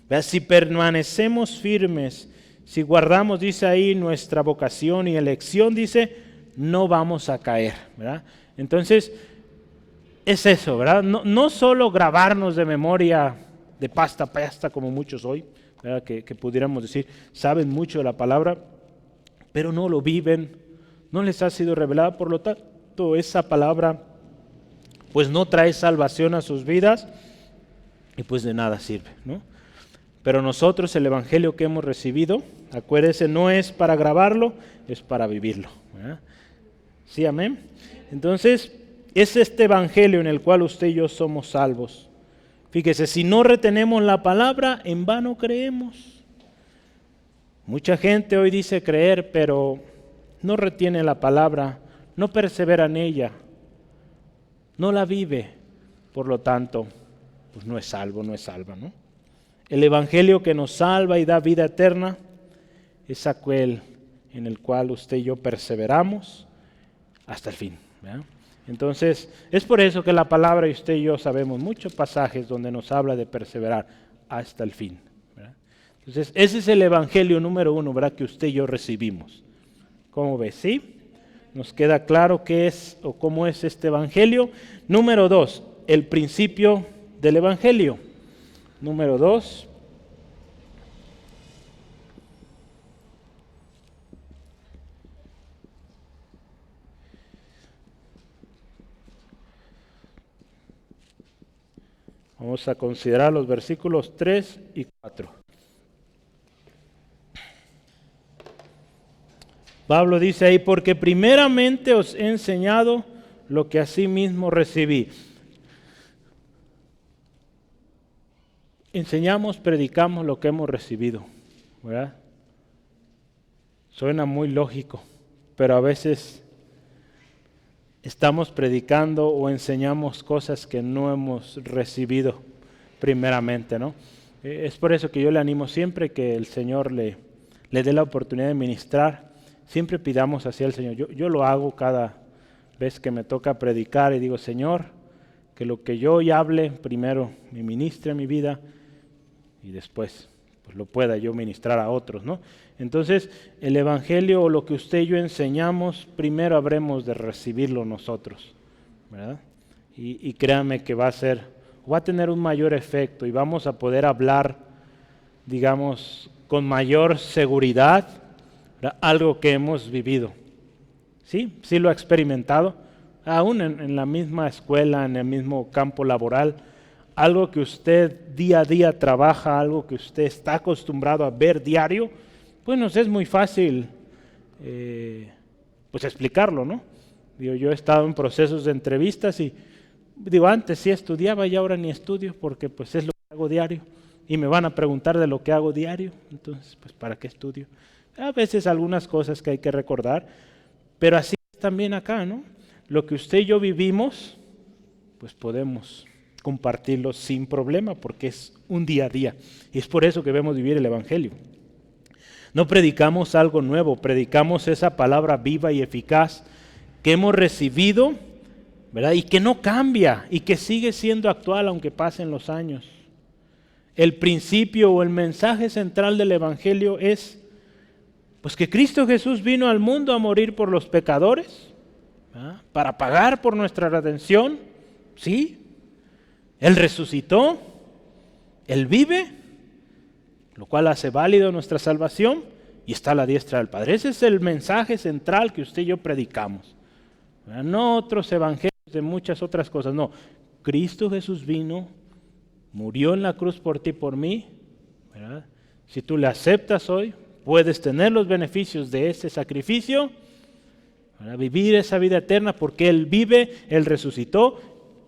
¿Vea? Si permanecemos firmes, si guardamos, dice ahí, nuestra vocación y elección, dice, no vamos a caer, ¿verdad? Entonces, es eso, ¿verdad? No solo grabarnos de memoria, de pasta a pasta, como muchos hoy, ¿verdad? Que pudiéramos decir, saben mucho de la palabra, pero no lo viven, no les ha sido revelada, por lo tanto esa palabra pues no trae salvación a sus vidas y pues de nada sirve, ¿no? Pero nosotros el evangelio que hemos recibido, acuérdese, no es para grabarlo, es para vivirlo, ¿verdad? Sí, amén. Entonces es este evangelio en el cual usted y yo somos salvos. Fíjese, si no retenemos la palabra, en vano creemos. Mucha gente hoy dice creer, pero no retiene la palabra, no persevera en ella, no la vive, por lo tanto, pues no es salvo, no es salva, ¿no? El evangelio que nos salva y da vida eterna es aquel en el cual usted y yo perseveramos hasta el fin, ¿verdad? Entonces, es por eso que la palabra y usted y yo sabemos muchos pasajes donde nos habla de perseverar hasta el fin, ¿verdad? Entonces, ese es el evangelio número 1, ¿verdad? Que usted y yo recibimos. ¿Cómo ves? ¿Sí? Nos queda claro qué es o cómo es este evangelio. Número 2, el principio del evangelio. número 2. Vamos a considerar los versículos 3 y 4. Pablo dice ahí, porque primeramente os he enseñado lo que asimismo recibí. Enseñamos, predicamos lo que hemos recibido, ¿verdad? Suena muy lógico, pero a veces estamos predicando o enseñamos cosas que no hemos recibido primeramente, ¿no? Es por eso que yo le animo siempre que el Señor le dé la oportunidad de ministrar. Siempre pidamos así al Señor. Yo lo hago cada vez que me toca predicar y digo, Señor, que lo que yo hoy hable, primero me ministre a mi vida y después pues lo pueda yo ministrar a otros, ¿no? Entonces, el Evangelio o lo que usted y yo enseñamos, primero habremos de recibirlo nosotros, ¿verdad? Y créanme que va a tener un mayor efecto y vamos a poder hablar, digamos, con mayor seguridad, ¿verdad? Algo que hemos vivido. Sí, sí lo ha experimentado, aún en la misma escuela, en el mismo campo laboral, algo que usted día a día trabaja, algo que usted está acostumbrado a ver diario, pues nos es muy fácil pues explicarlo, ¿no? Yo he estado en procesos de entrevistas y antes sí estudiaba y ahora ni estudio porque pues es lo que hago diario y me van a preguntar de lo que hago diario, entonces pues ¿para qué estudio? A veces algunas cosas que hay que recordar, pero así es también acá, ¿no? Lo que usted y yo vivimos, pues podemos compartirlo sin problema porque es un día a día y es por eso que debemos vivir el Evangelio. No predicamos algo nuevo, predicamos esa palabra viva y eficaz que hemos recibido, ¿verdad? Y que no cambia y que sigue siendo actual aunque pasen los años. El principio o el mensaje central del Evangelio es pues que Cristo Jesús vino al mundo a morir por los pecadores, ¿verdad? Para pagar por nuestra redención, ¿sí? Él resucitó, Él vive, lo cual hace válido nuestra salvación y está a la diestra del Padre. Ese es el mensaje central que usted y yo predicamos, ¿verdad? No otros evangelios de muchas otras cosas, no. Cristo Jesús vino, murió en la cruz por ti y por mí, ¿verdad? Si tú le aceptas hoy, puedes tener los beneficios de ese sacrificio, ¿verdad? Vivir esa vida eterna porque Él vive, Él resucitó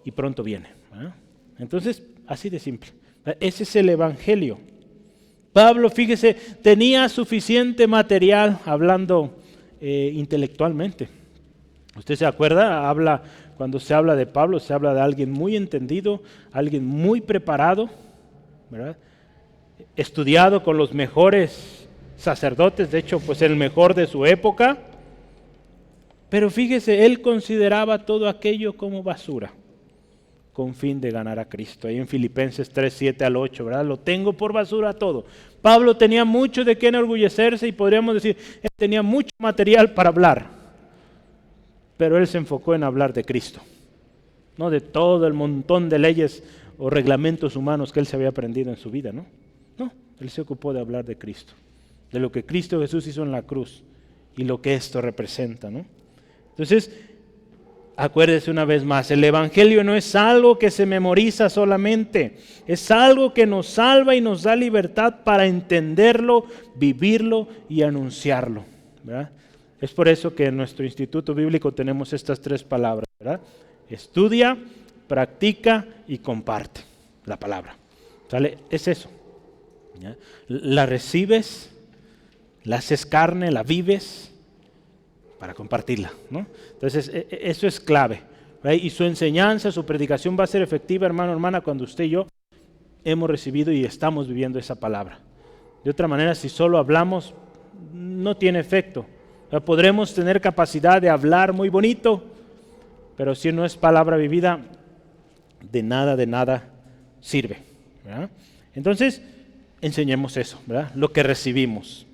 y pronto viene, ¿verdad? Entonces, así de simple. Ese es el Evangelio. Pablo, fíjese, tenía suficiente material hablando intelectualmente. ¿Usted se acuerda? Cuando se habla de Pablo, se habla de alguien muy entendido, alguien muy preparado, ¿verdad? Estudiado con los mejores sacerdotes, de hecho, pues el mejor de su época. Pero fíjese, él consideraba todo aquello como basura, con fin de ganar a Cristo. Ahí en Filipenses 3, 7 al 8, ¿verdad? Lo tengo por basura todo. Pablo tenía mucho de qué enorgullecerse y podríamos decir, él tenía mucho material para hablar, pero él se enfocó en hablar de Cristo, no de todo el montón de leyes o reglamentos humanos que él se había aprendido en su vida, ¿no? No, él se ocupó de hablar de Cristo, de lo que Cristo Jesús hizo en la cruz y lo que esto representa, ¿no? Entonces, acuérdese una vez más, el Evangelio no es algo que se memoriza solamente, es algo que nos salva y nos da libertad para entenderlo, vivirlo y anunciarlo, ¿verdad? Es por eso que en nuestro instituto bíblico tenemos estas 3 palabras, ¿verdad? Estudia, practica y comparte la palabra. ¿Sale? Es eso, ¿ya? La recibes, la haces carne, la vives para compartirla, ¿no? Entonces, eso es clave, ¿right? Y su enseñanza, su predicación va a ser efectiva, hermano, hermana, cuando usted y yo hemos recibido y estamos viviendo esa palabra. De otra manera, si solo hablamos, no tiene efecto. O sea, podremos tener capacidad de hablar muy bonito, pero si no es palabra vivida, de nada sirve, ¿verdad? Entonces, enseñemos eso, ¿verdad? Lo que recibimos.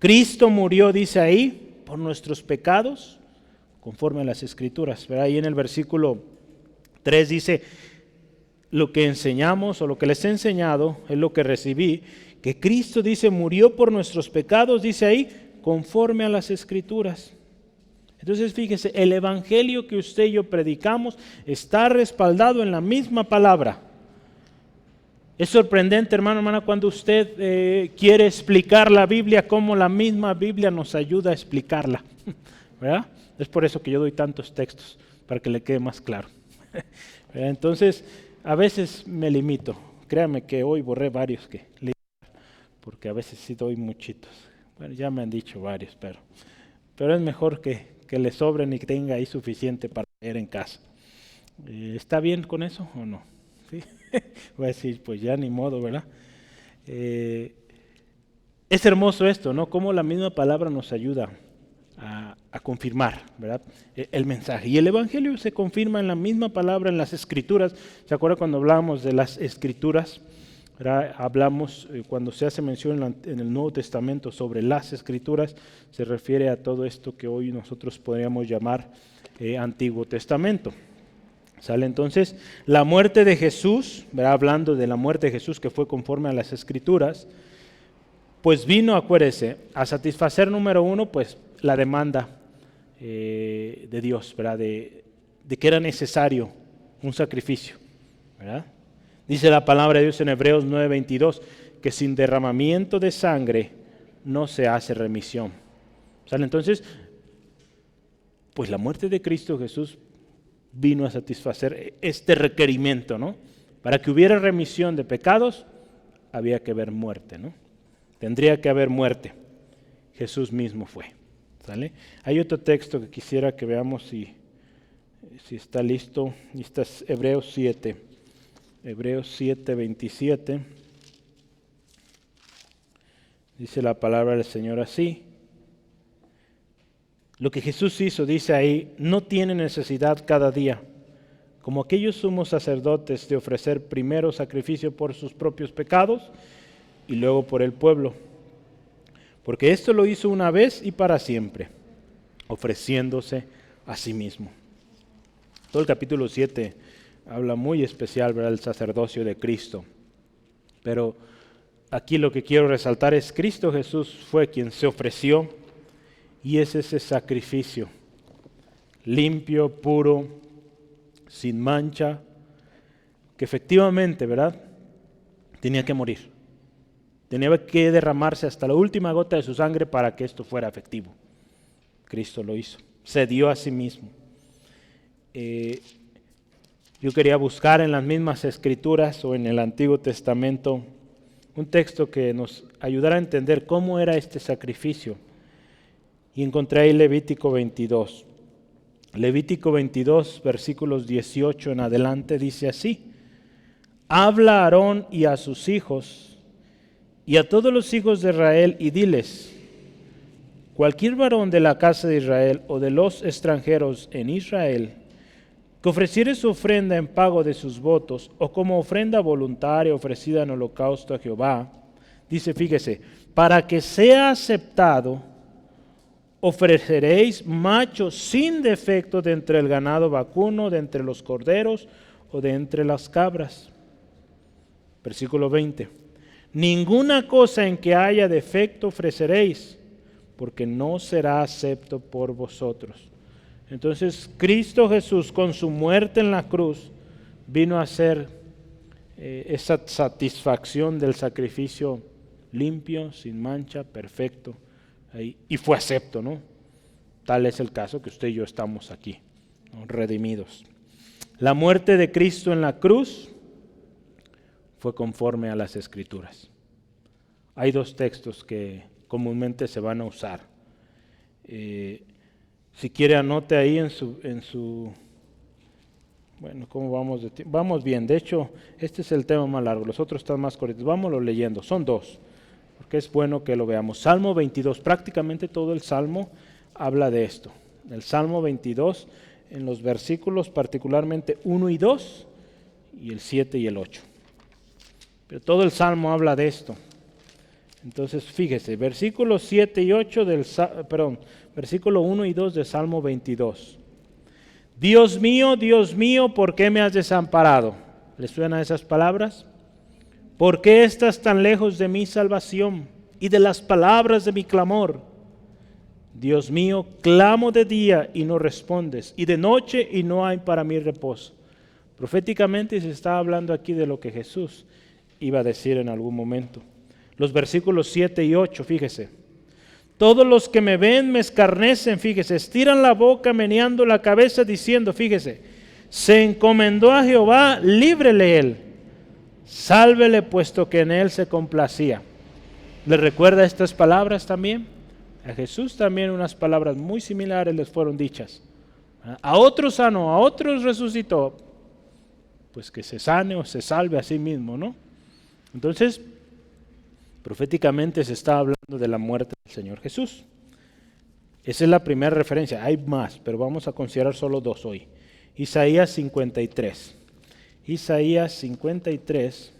Cristo murió, dice ahí, por nuestros pecados, conforme a las Escrituras, ¿verdad? Ahí en el versículo 3 dice, lo que enseñamos o lo que les he enseñado, es lo que recibí, que Cristo dice murió por nuestros pecados, dice ahí, conforme a las Escrituras. Entonces fíjese, el evangelio que usted y yo predicamos está respaldado en la misma palabra. Es sorprendente, hermana, cuando usted quiere explicar la Biblia, cómo la misma Biblia nos ayuda a explicarla, ¿verdad? Es por eso que yo doy tantos textos, para que le quede más claro. Entonces, a veces me limito. Créame que hoy borré varios que leí, porque a veces sí doy muchitos. Bueno, ya me han dicho varios, pero es mejor que le sobren y que tenga ahí suficiente para leer en casa. ¿Está bien con eso o no? ¿Sí? Voy a decir, pues ya ni modo, ¿verdad? Es hermoso esto, ¿no? Cómo la misma palabra nos ayuda a confirmar, ¿verdad? El mensaje. Y el evangelio se confirma en la misma palabra, en las Escrituras. ¿Se acuerdan cuando hablábamos de las Escrituras? ¿Verdad? Hablamos, cuando se hace mención en el Nuevo Testamento sobre las Escrituras, se refiere a todo esto que hoy nosotros podríamos llamar Antiguo Testamento. ¿Sale? Entonces, la muerte de Jesús, ¿verdad? Hablando de la muerte de Jesús que fue conforme a las Escrituras, pues vino, acuérdese, a satisfacer, número uno, pues la demanda de Dios, ¿verdad? De que era necesario un sacrificio, ¿verdad? Dice la palabra de Dios en Hebreos 9:22, que sin derramamiento de sangre no se hace remisión. ¿Sale? Entonces, pues la muerte de Cristo Jesús vino a satisfacer este requerimiento, ¿no? Para que hubiera remisión de pecados, había que haber muerte, ¿no? Tendría que haber muerte. Jesús mismo fue. ¿Sale? Hay otro texto que quisiera que veamos si está listo. Y está Hebreos 7. Hebreos 7:27. Dice la palabra del Señor así. Lo que Jesús hizo, dice ahí, no tiene necesidad cada día, como aquellos sumos sacerdotes, de ofrecer primero sacrificio por sus propios pecados y luego por el pueblo. Porque esto lo hizo una vez y para siempre, ofreciéndose a sí mismo. Todo el capítulo 7 habla muy especial, ¿verdad?, del sacerdocio de Cristo. Pero aquí lo que quiero resaltar es Cristo Jesús fue quien se ofreció y es ese sacrificio limpio, puro, sin mancha, que efectivamente, ¿verdad?, tenía que morir. Tenía que derramarse hasta la última gota de su sangre para que esto fuera efectivo. Cristo lo hizo, se dio a sí mismo. Yo quería buscar en las mismas Escrituras o en el Antiguo Testamento un texto que nos ayudara a entender cómo era este sacrificio. Y encontré ahí Levítico 22. Levítico 22, versículos 18 en adelante, dice así: habla a Aarón y a sus hijos y a todos los hijos de Israel y diles: cualquier varón de la casa de Israel o de los extranjeros en Israel que ofreciere su ofrenda en pago de sus votos o como ofrenda voluntaria ofrecida en holocausto a Jehová, dice, fíjese, para que sea aceptado, ofreceréis macho sin defecto de entre el ganado vacuno, de entre los corderos o de entre las cabras. Versículo 20. Ninguna cosa en que haya defecto ofreceréis, porque no será acepto por vosotros. Entonces, Cristo Jesús, con su muerte en la cruz, vino a hacer esa satisfacción del sacrificio limpio, sin mancha, perfecto. Y fue acepto, ¿no? Tal es el caso que usted y yo estamos aquí, ¿no?, redimidos. La muerte de Cristo en la cruz fue conforme a las Escrituras. Hay dos textos que comúnmente se van a usar. Si quiere anote ahí en su bueno, ¿cómo vamos de tiempo? Vamos bien, de hecho, este es el tema más largo, los otros están más cortitos. Vámonos leyendo, son dos, porque es bueno que lo veamos. Salmo 22, prácticamente todo el Salmo habla de esto. El Salmo 22, en los versículos particularmente 1 y 2, y el 7 y el 8. Pero todo el Salmo habla de esto. Entonces, fíjese, versículos 7 y 8 versículo 1 y 2 de Salmo 22. Dios mío, ¿por qué me has desamparado? ¿Les suenan esas palabras? ¿Por qué estás tan lejos de mi salvación y de las palabras de mi clamor? Dios mío, clamo de día y no respondes, y de noche y no hay para mí reposo. Proféticamente se está hablando aquí de lo que Jesús iba a decir en algún momento. Los versículos 7 y 8, fíjese. Todos los que me ven me escarnecen, fíjese, estiran la boca meneando la cabeza diciendo, fíjese, se encomendó a Jehová, líbrele él, sálvele puesto que en él se complacía. ¿Le recuerda estas palabras también? A Jesús también unas palabras muy similares les fueron dichas. A otros sanó, a otros resucitó, pues que se sane o se salve a sí mismo, ¿no? Entonces, proféticamente se está hablando de la muerte del Señor Jesús. Esa es la primera referencia, hay más, pero vamos a considerar solo dos hoy. Isaías 53. Isaías 53,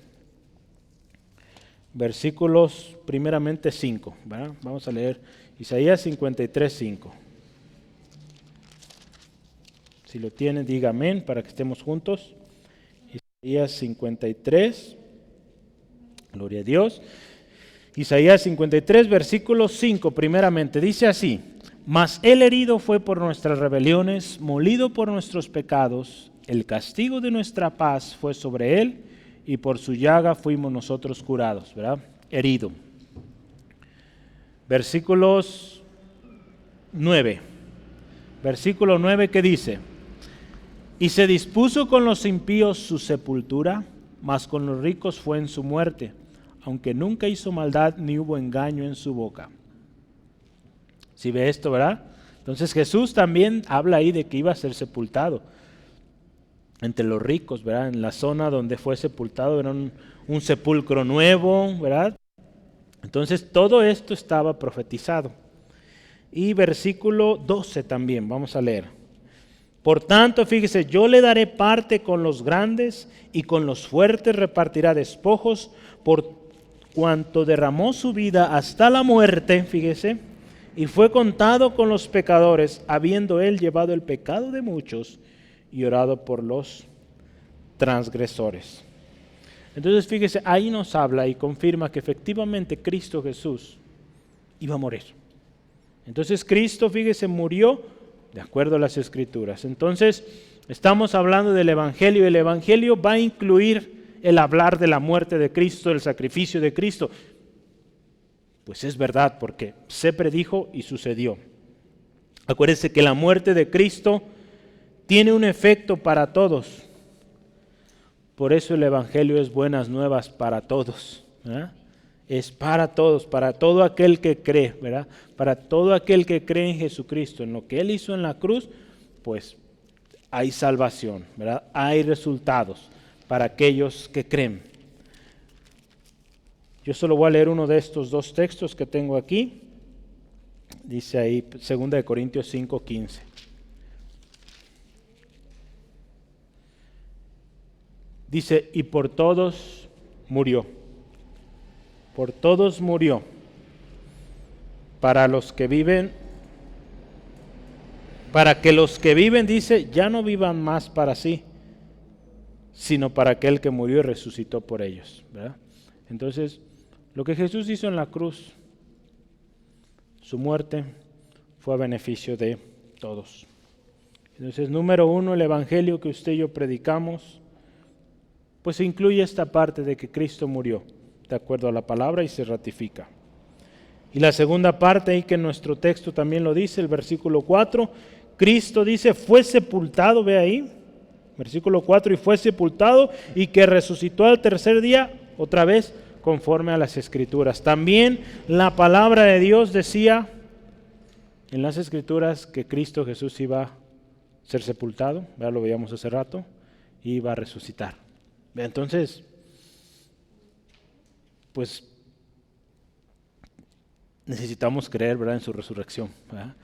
versículos primeramente 5, ¿verdad? Vamos a leer Isaías 53, 5. Si lo tienen, diga amén para que estemos juntos. Isaías 53, gloria a Dios. Isaías 53, versículo 5, primeramente, dice así: Mas él herido fue por nuestras rebeliones, molido por nuestros pecados, el castigo de nuestra paz fue sobre él, y por su llaga fuimos nosotros curados, ¿verdad? Herido. Versículos 9. Versículo 9 que dice: Y se dispuso con los impíos su sepultura, mas con los ricos fue en su muerte, aunque nunca hizo maldad ni hubo engaño en su boca. ¿Sí ve esto, verdad? Entonces Jesús también habla ahí de que iba a ser sepultado entre los ricos, ¿verdad? En la zona donde fue sepultado era un sepulcro nuevo, ¿verdad? Entonces todo esto estaba profetizado. Y versículo 12 también, vamos a leer. Por tanto, fíjese, yo le daré parte con los grandes y con los fuertes repartirá despojos, por cuanto derramó su vida hasta la muerte, fíjese, y fue contado con los pecadores, habiendo él llevado el pecado de muchos y orado por los transgresores. Entonces, fíjese, ahí nos habla y confirma que efectivamente Cristo Jesús iba a morir. Entonces, Cristo, fíjese, murió de acuerdo a las Escrituras. Entonces, estamos hablando del Evangelio, y el Evangelio va a incluir el hablar de la muerte de Cristo, del sacrificio de Cristo. Pues es verdad, porque se predijo y sucedió. Acuérdense que la muerte de Cristo tiene un efecto para todos. Por eso el Evangelio es buenas nuevas para todos, ¿verdad? Es para todos, para todo aquel que cree, ¿verdad? Para todo aquel que cree en Jesucristo, en lo que Él hizo en la cruz, pues hay salvación, ¿verdad? Hay resultados para aquellos que creen. Yo solo voy a leer uno de estos dos textos que tengo aquí. Dice ahí 2 Corintios 5:15. Dice, y por todos murió. Por todos murió. Para los que viven, para que los que viven, dice, ya no vivan más para sí, sino para aquel que murió y resucitó por ellos, ¿verdad? Entonces, lo que Jesús hizo en la cruz, su muerte, fue a beneficio de todos. Entonces, número uno, el Evangelio que usted y yo predicamos, pues incluye esta parte de que Cristo murió, de acuerdo a la palabra, y se ratifica. Y la segunda parte, ahí que nuestro texto también lo dice, el versículo 4, Cristo dice, fue sepultado, ve ahí, versículo 4, y fue sepultado, y que resucitó al tercer día, otra vez, conforme a las Escrituras. También la palabra de Dios decía en las Escrituras que Cristo Jesús iba a ser sepultado, ya lo veíamos hace rato, y iba a resucitar. Entonces, pues necesitamos creer, ¿verdad?, en su resurrección, ¿verdad?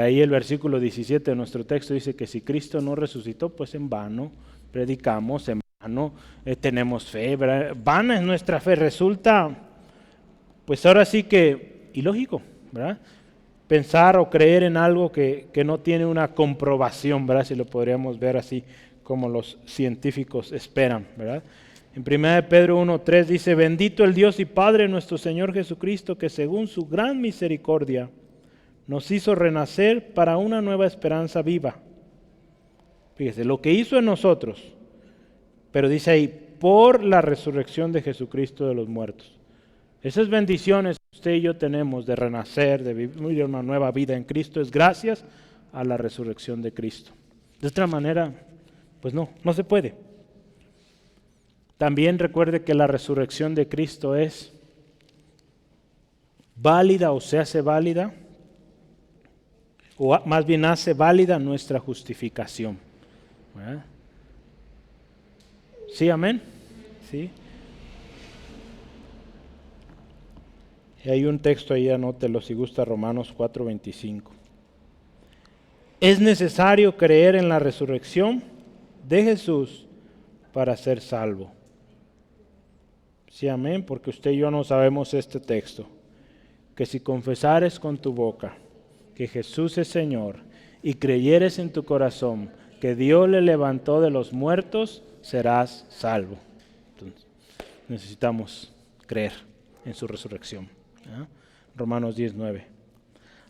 Ahí el versículo 17 de nuestro texto dice que si Cristo no resucitó, pues en vano predicamos, en vano tenemos fe, ¿verdad? Vana es nuestra fe, resulta, pues ahora sí que ilógico, ¿verdad? Pensar o creer en algo que no tiene una comprobación, ¿verdad?, si lo podríamos ver así como los científicos esperan, ¿verdad? En 1 Pedro 1:3 dice, bendito el Dios y Padre nuestro Señor Jesucristo, que según su gran misericordia nos hizo renacer para una nueva esperanza viva. Fíjese, lo que hizo en nosotros, pero dice ahí, por la resurrección de Jesucristo de los muertos. Esas bendiciones que usted y yo tenemos de renacer, de vivir una nueva vida en Cristo, es gracias a la resurrección de Cristo. De otra manera, pues no se puede. También recuerde que la resurrección de Cristo es válida o se hace válida, o más bien hace válida nuestra justificación. ¿Verdad? ¿Sí, amén? ¿Sí? Y hay un texto ahí, anótelo si gusta, Romanos 4:25. Es necesario creer en la resurrección de Jesús para ser salvo. Sí, amén, porque usted y yo no sabemos este texto. Que si confesares con tu boca que Jesús es Señor y creyeres en tu corazón que Dios le levantó de los muertos, serás salvo. Entonces, necesitamos creer en su resurrección. ¿Ah? Romanos 10:9.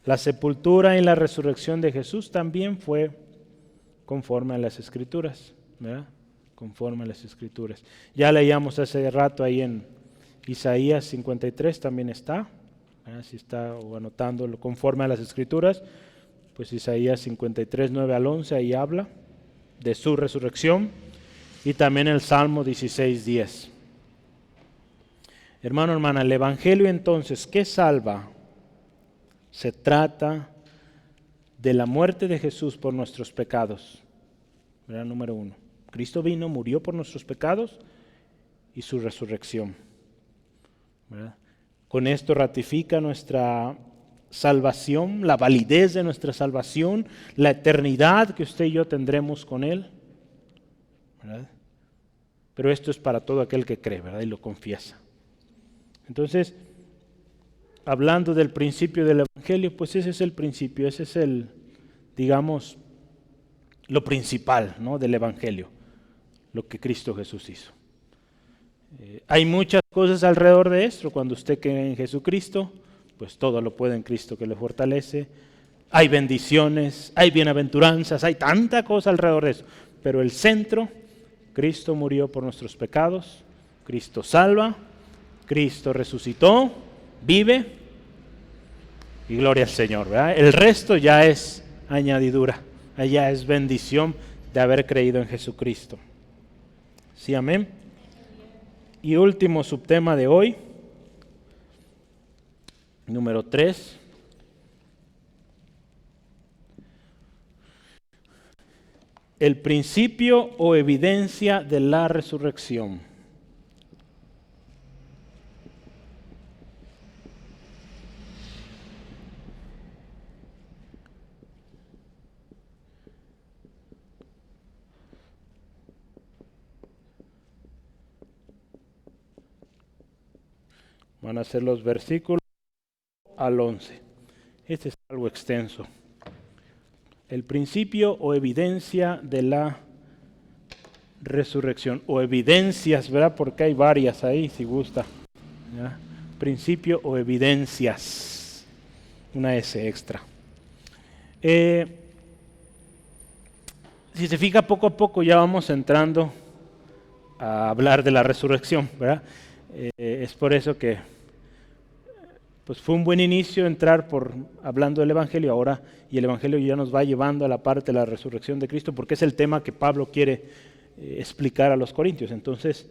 La sepultura y la resurrección de Jesús también fue conforme a las Escrituras, ¿verdad? Conforme a las Escrituras. Ya leíamos hace rato ahí en Isaías 53, también está. Si está o anotándolo conforme a las Escrituras, pues Isaías 53, 9 al 11, ahí habla de su resurrección, y también el Salmo 16, 10. Hermano, hermana, el Evangelio entonces, ¿qué salva? Se trata de la muerte de Jesús por nuestros pecados. ¿Verdad? Número 1. Cristo vino, murió por nuestros pecados y su resurrección. ¿Verdad? Con esto ratifica nuestra salvación, la validez de nuestra salvación, la eternidad que usted y yo tendremos con Él. ¿Verdad? Pero esto es para todo aquel que cree, ¿verdad? Y lo confiesa. Entonces, hablando del principio del Evangelio, pues ese es el principio, ese es el, digamos, lo principal, ¿no? Del Evangelio, lo que Cristo Jesús hizo. Hay muchas cosas alrededor de esto. Cuando usted cree en Jesucristo, pues todo lo puede en Cristo que le fortalece. Hay bendiciones, hay bienaventuranzas, hay tanta cosa alrededor de eso. Pero el centro, Cristo murió por nuestros pecados, Cristo salva, Cristo resucitó, vive y gloria al Señor, ¿verdad? El resto ya es añadidura, ya es bendición de haber creído en Jesucristo. ¿Sí, amén? Y último subtema de hoy, número 3. El principio o evidencia de la resurrección. Van a ser los versículos al 11. Este es algo extenso. El principio o evidencia de la resurrección. O evidencias, ¿verdad? Porque hay varias ahí, si gusta. ¿Ya? Principio o evidencias. Una S extra. Si se fija, poco a poco ya vamos entrando a hablar de la resurrección, ¿verdad? Es por eso que pues fue un buen inicio entrar por hablando del Evangelio ahora, y el Evangelio ya nos va llevando a la parte de la resurrección de Cristo, porque es el tema que Pablo quiere explicar a los corintios. Entonces,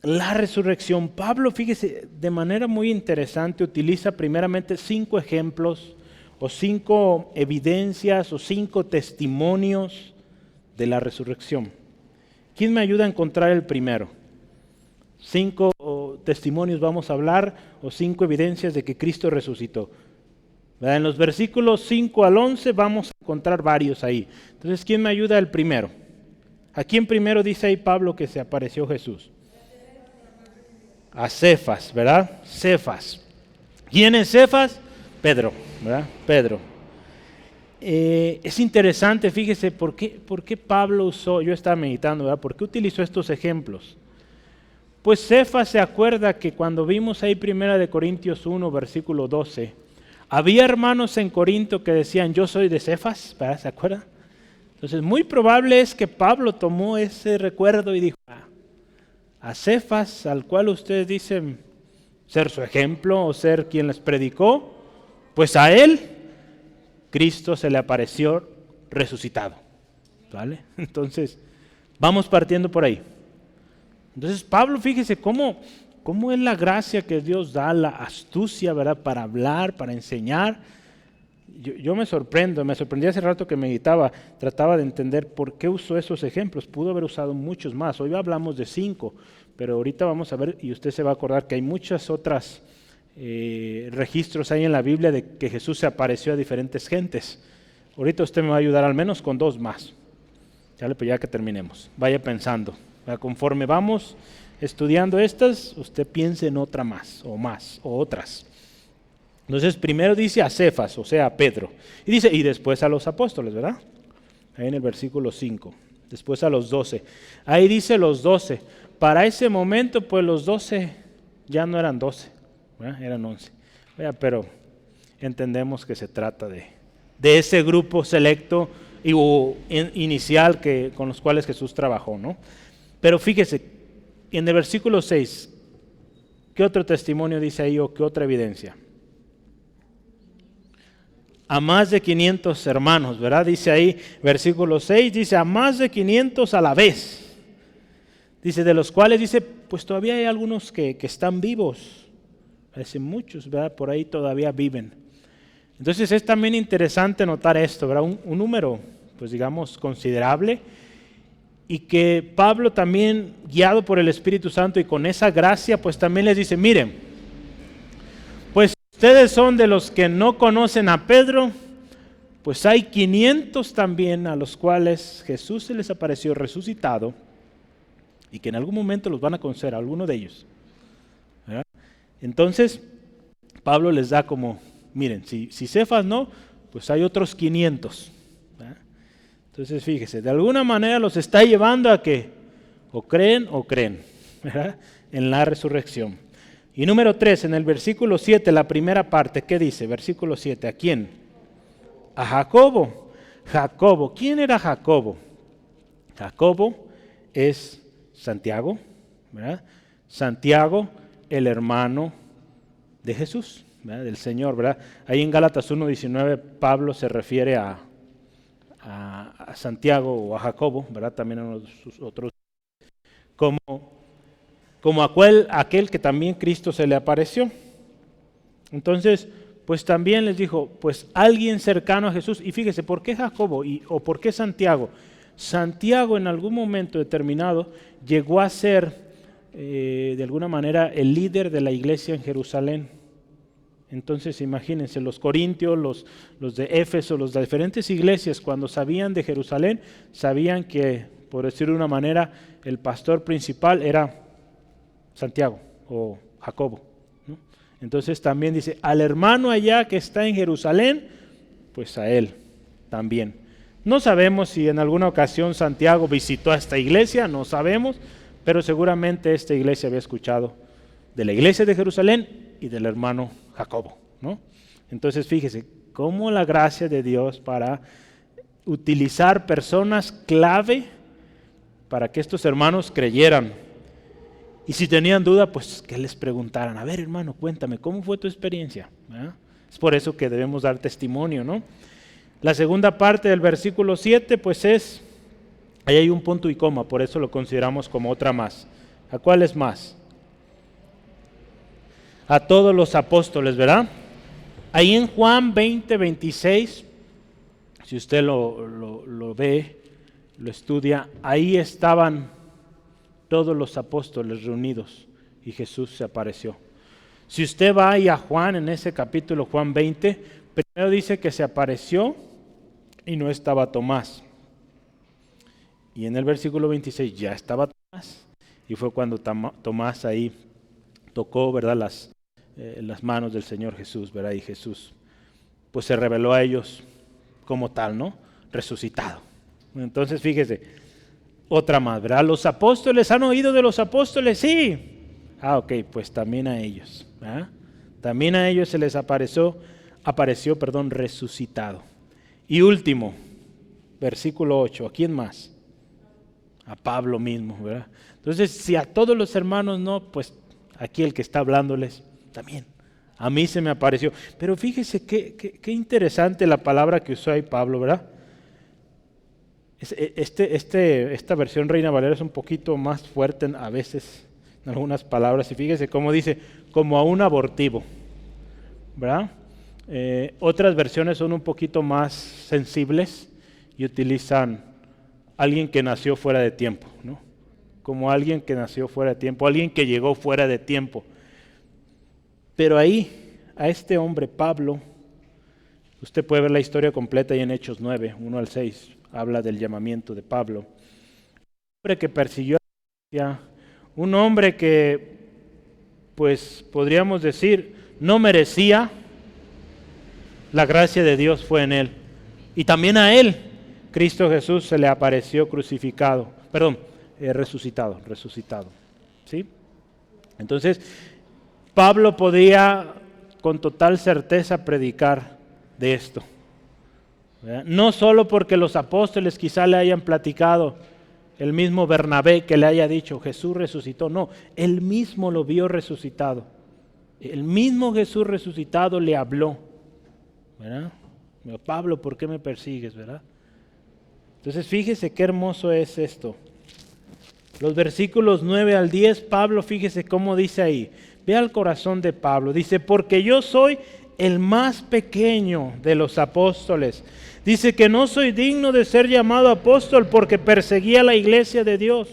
la resurrección, Pablo, fíjese, de manera muy interesante utiliza primeramente 5 ejemplos o 5 evidencias o 5 testimonios de la resurrección. ¿Quién me ayuda a encontrar el primero? 5 testimonios vamos a hablar, o 5 evidencias de que Cristo resucitó. ¿Verdad? En los versículos 5 al 11 vamos a encontrar varios ahí. Entonces, ¿quién me ayuda el primero? ¿A quién primero dice ahí Pablo que se apareció Jesús? A Cefas, ¿verdad? Cefas. ¿Quién es Cefas? Pedro, ¿verdad? Pedro. es interesante, fíjese, ¿por qué Pablo usó? Yo estaba meditando, ¿verdad? ¿Por qué utilizó estos ejemplos? Pues Cefas se acuerda que cuando vimos ahí 1 Corintios 1, versículo 12, había hermanos en Corinto que decían, yo soy de Cefas, ¿verdad? ¿Se acuerda? Entonces, muy probable es que Pablo tomó ese recuerdo y dijo, a Cefas, al cual ustedes dicen ser su ejemplo o ser quien les predicó, pues a él Cristo se le apareció resucitado, ¿vale? Entonces, vamos partiendo por ahí. Entonces, Pablo, fíjese cómo es la gracia que Dios da, la astucia, ¿verdad? Para hablar, para enseñar. Yo me sorprendí hace rato que meditaba, trataba de entender por qué usó esos ejemplos. Pudo haber usado muchos más. Hoy hablamos de 5, pero ahorita vamos a ver, y usted se va a acordar que hay muchas otras registros ahí en la Biblia de que Jesús se apareció a diferentes gentes. Ahorita usted me va a ayudar al menos con 2 más. Pues ya que terminemos, vaya pensando. Conforme vamos estudiando estas, usted piense en otra más, o otras. Entonces, primero dice a Cefas, o sea, a Pedro. Y dice, y después a los apóstoles, ¿verdad? Ahí en el versículo 5. Después a los 12. Ahí dice los 12. Para ese momento, pues los 12 ya no eran 12, ¿verdad? Eran 11. Pero entendemos que se trata de ese grupo selecto inicial con los cuales Jesús trabajó, ¿no? Pero fíjese, en el versículo 6, ¿qué otro testimonio dice ahí o qué otra evidencia? A más de 500 hermanos, ¿verdad? Dice ahí, versículo 6, dice a más de 500 a la vez. Dice, de los cuales dice, pues todavía hay algunos que están vivos. Parece muchos, ¿verdad? Por ahí todavía viven. Entonces es también interesante notar esto, ¿verdad? Un número, pues digamos, considerable. Y que Pablo también, guiado por el Espíritu Santo y con esa gracia, pues también les dice, miren, pues ustedes son de los que no conocen a Pedro, pues hay 500 también a los cuales Jesús se les apareció resucitado y que en algún momento los van a conocer, a alguno de ellos, ¿verdad? Entonces, Pablo les da como, miren, si Cefas no, pues hay otros 500, ¿verdad? Entonces, fíjese, de alguna manera los está llevando a que o creen, ¿verdad? En la resurrección. Y número 3, en el versículo 7, la primera parte, ¿qué dice? Versículo 7, ¿a quién? A Jacobo. Jacobo, ¿quién era Jacobo? Jacobo es Santiago, ¿verdad? Santiago, el hermano de Jesús, ¿verdad? Del Señor, ¿verdad? Ahí en Gálatas 1:19, Pablo se refiere a Santiago o a Jacobo, ¿verdad? También a sus otros, como aquel que también Cristo se le apareció. Entonces, pues también les dijo, pues alguien cercano a Jesús. Y fíjese, ¿por qué Jacobo o por qué Santiago? Santiago en algún momento determinado llegó a ser, de alguna manera, el líder de la iglesia en Jerusalén. Entonces imagínense, los corintios, los de Éfeso, los de diferentes iglesias, cuando sabían de Jerusalén, sabían que, por decirlo de una manera, el pastor principal era Santiago o Jacobo, ¿no? Entonces también dice, al hermano allá que está en Jerusalén, pues a él también. No sabemos si en alguna ocasión Santiago visitó a esta iglesia, no sabemos, pero seguramente esta iglesia había escuchado de la iglesia de Jerusalén y del hermano Jacobo, ¿no? Entonces fíjese cómo la gracia de Dios para utilizar personas clave para que estos hermanos creyeran. Y si tenían duda, pues que les preguntaran, a ver hermano, cuéntame, ¿cómo fue tu experiencia? ¿Verdad? Es por eso que debemos dar testimonio, ¿no? La segunda parte del versículo 7, pues ahí hay un punto y coma, por eso lo consideramos como otra más. ¿A cuál es más? A todos los apóstoles, ¿verdad? Ahí en Juan 20:26, si usted lo ve, lo estudia, ahí estaban todos los apóstoles reunidos y Jesús se apareció. Si usted va ahí a Juan, en ese capítulo, Juan 20, primero dice que se apareció y no estaba Tomás. Y en el versículo 26 ya estaba Tomás y fue cuando Tomás ahí tocó, ¿verdad?, las manos del Señor Jesús, ¿verdad? Y Jesús pues se reveló a ellos como tal, ¿no? Resucitado. Entonces, fíjese, otra más, ¿verdad? ¿Los apóstoles han oído de los apóstoles? Sí. Ok, pues también a ellos, ¿verdad? También a ellos se les apareció, resucitado. Y último, versículo 8, ¿a quién más? A Pablo mismo, ¿verdad? Entonces, si a todos los hermanos no, pues aquí el que está hablándoles también. A mí se me apareció. Pero fíjese qué interesante la palabra que usó ahí Pablo, ¿verdad? Esta versión Reina Valera es un poquito más fuerte a veces en algunas palabras. Y fíjese cómo dice, como a un abortivo, ¿verdad? Otras versiones son un poquito más sensibles y utilizan alguien que nació fuera de tiempo, ¿no? Como alguien que nació fuera de tiempo, alguien que llegó fuera de tiempo. Pero ahí, a este hombre Pablo, usted puede ver la historia completa ahí en Hechos 9, 1 al 6, habla del llamamiento de Pablo. Un hombre que persiguió a la iglesia, un hombre que, pues podríamos decir, no merecía, la gracia de Dios fue en él. Y también a él, Cristo Jesús se le apareció resucitado. ¿Sí? Entonces, Pablo podía con total certeza predicar de esto, ¿verdad? No solo porque los apóstoles quizá le hayan platicado, el mismo Bernabé que le haya dicho, Jesús resucitó, no, él mismo lo vio resucitado. El mismo Jesús resucitado le habló, ¿verdad? Pablo, ¿por qué me persigues, verdad? Entonces fíjese qué hermoso es esto. Los versículos 9 al 10, Pablo, fíjese cómo dice ahí. Vea el corazón de Pablo. Dice, porque yo soy el más pequeño de los apóstoles. Dice que no soy digno de ser llamado apóstol porque perseguía la iglesia de Dios.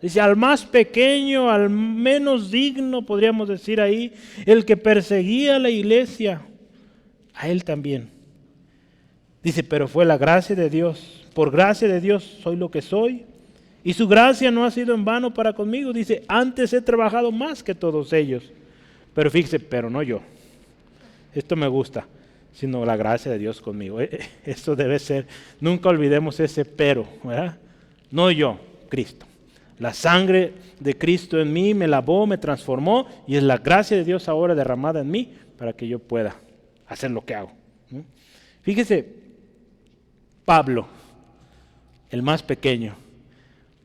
Dice, al más pequeño, al menos digno, podríamos decir ahí, el que perseguía la iglesia, a él también. Dice, pero fue la gracia de Dios. Por gracia de Dios soy lo que soy. Y su gracia no ha sido en vano para conmigo. Dice, antes he trabajado más que todos ellos. Pero fíjese, pero no yo. Esto me gusta, sino la gracia de Dios conmigo. Esto debe ser, nunca olvidemos ese pero, ¿verdad? No yo, Cristo. La sangre de Cristo en mí me lavó, me transformó, y es la gracia de Dios ahora derramada en mí para que yo pueda hacer lo que hago. Fíjese, Pablo, el más pequeño.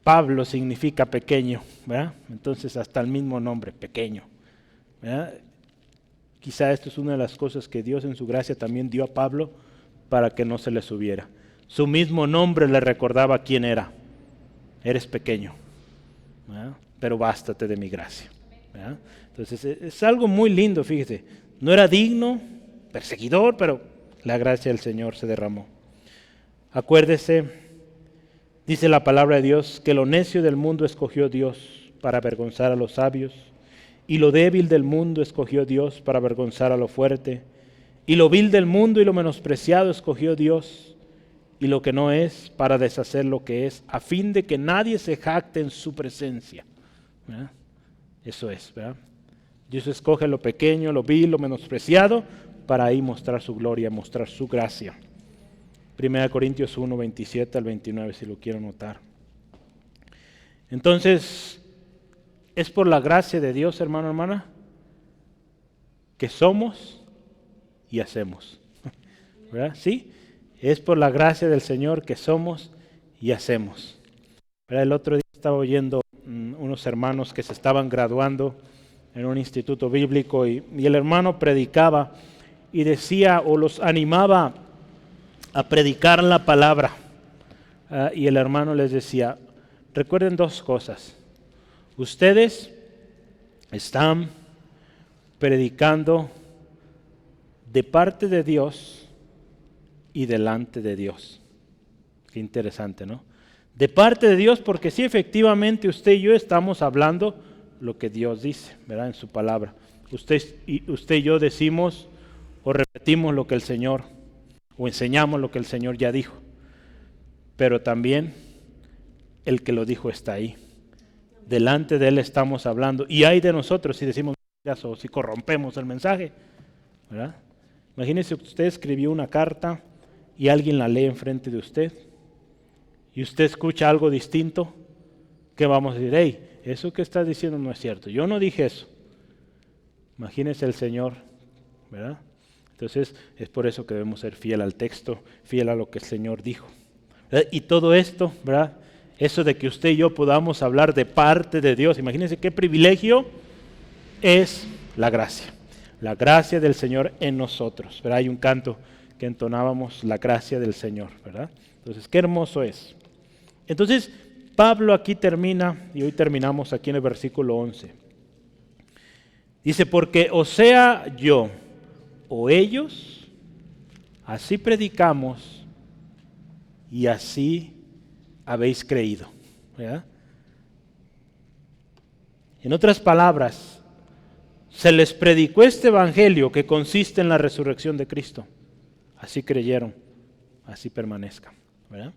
Pablo significa pequeño, ¿verdad? Entonces hasta el mismo nombre, pequeño, ¿verdad? Quizá esto es una de las cosas que Dios en su gracia también dio a Pablo para que no se le subiera. Su mismo nombre le recordaba quién era. Eres pequeño, ¿verdad? Pero bástate de mi gracia, ¿verdad? Entonces es algo muy lindo, fíjese. No era digno, perseguidor, pero la gracia del Señor se derramó. Acuérdese, dice la palabra de Dios, que lo necio del mundo escogió Dios para avergonzar a los sabios, y lo débil del mundo escogió Dios para avergonzar a lo fuerte, y lo vil del mundo y lo menospreciado escogió Dios, y lo que no es para deshacer lo que es, a fin de que nadie se jacte en su presencia, ¿verdad? Eso es, ¿verdad? Dios escoge lo pequeño, lo vil, lo menospreciado, para ahí mostrar su gloria, mostrar su gracia. 1 Corintios 1, 27 al 29, si lo quiero notar. Entonces, es por la gracia de Dios, hermano, hermana, que somos y hacemos, ¿verdad? Sí, es por la gracia del Señor que somos y hacemos, ¿verdad? El otro día estaba oyendo unos hermanos que se estaban graduando en un instituto bíblico y el hermano predicaba y decía o los animaba a predicar la palabra, y el hermano les decía, recuerden dos cosas. Ustedes están predicando de parte de Dios y delante de Dios. Qué interesante, ¿no? De parte de Dios, porque sí, efectivamente usted y yo estamos hablando lo que Dios dice, ¿verdad? En su palabra. Usted y yo decimos o repetimos lo que el Señor, o enseñamos lo que el Señor ya dijo. Pero también el que lo dijo está ahí. Delante de Él estamos hablando. Y hay de nosotros si decimos mentiras o si corrompemos el mensaje, ¿verdad? Imagínense que usted escribió una carta y alguien la lee enfrente de usted y usted escucha algo distinto, ¿qué vamos a decir? Hey, eso que estás diciendo no es cierto, yo no dije eso. Imagínese el Señor, ¿verdad? Entonces es por eso que debemos ser fiel al texto, fiel a lo que el Señor dijo, ¿verdad? Y todo esto, ¿verdad? Eso de que usted y yo podamos hablar de parte de Dios, imagínense qué privilegio es la gracia del Señor en nosotros, ¿verdad? Hay un canto que entonábamos, la gracia del Señor, ¿verdad? Entonces, qué hermoso es. Entonces, Pablo aquí termina, y hoy terminamos aquí en el versículo 11. Dice, porque o sea yo o ellos, así predicamos y así habéis creído, ¿verdad? En otras palabras, se les predicó este evangelio que consiste en la resurrección de Cristo. Así creyeron, así permanezcan, ¿verdad?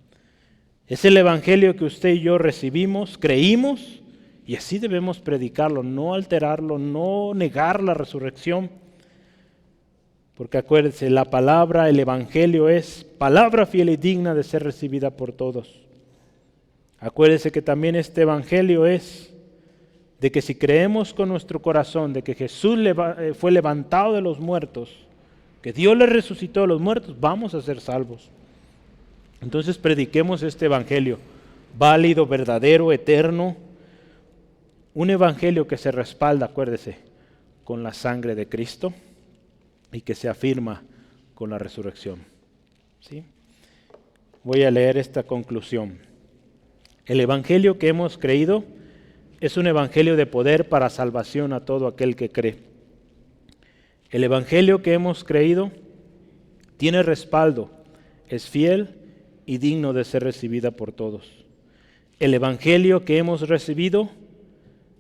Es el evangelio que usted y yo recibimos, creímos, y así debemos predicarlo, no alterarlo, no negar la resurrección. Porque acuérdense, la palabra, el evangelio es palabra fiel y digna de ser recibida por todos. Acuérdense que también este evangelio es de que si creemos con nuestro corazón de que Jesús fue levantado de los muertos, que Dios le resucitó de los muertos, vamos a ser salvos. Entonces prediquemos este evangelio, válido, verdadero, eterno, un evangelio que se respalda, acuérdese, con la sangre de Cristo y que se afirma con la resurrección. ¿Sí? Voy a leer esta conclusión. El evangelio que hemos creído es un evangelio de poder para salvación a todo aquel que cree. El evangelio que hemos creído tiene respaldo, es fiel y digno de ser recibida por todos. El evangelio que hemos recibido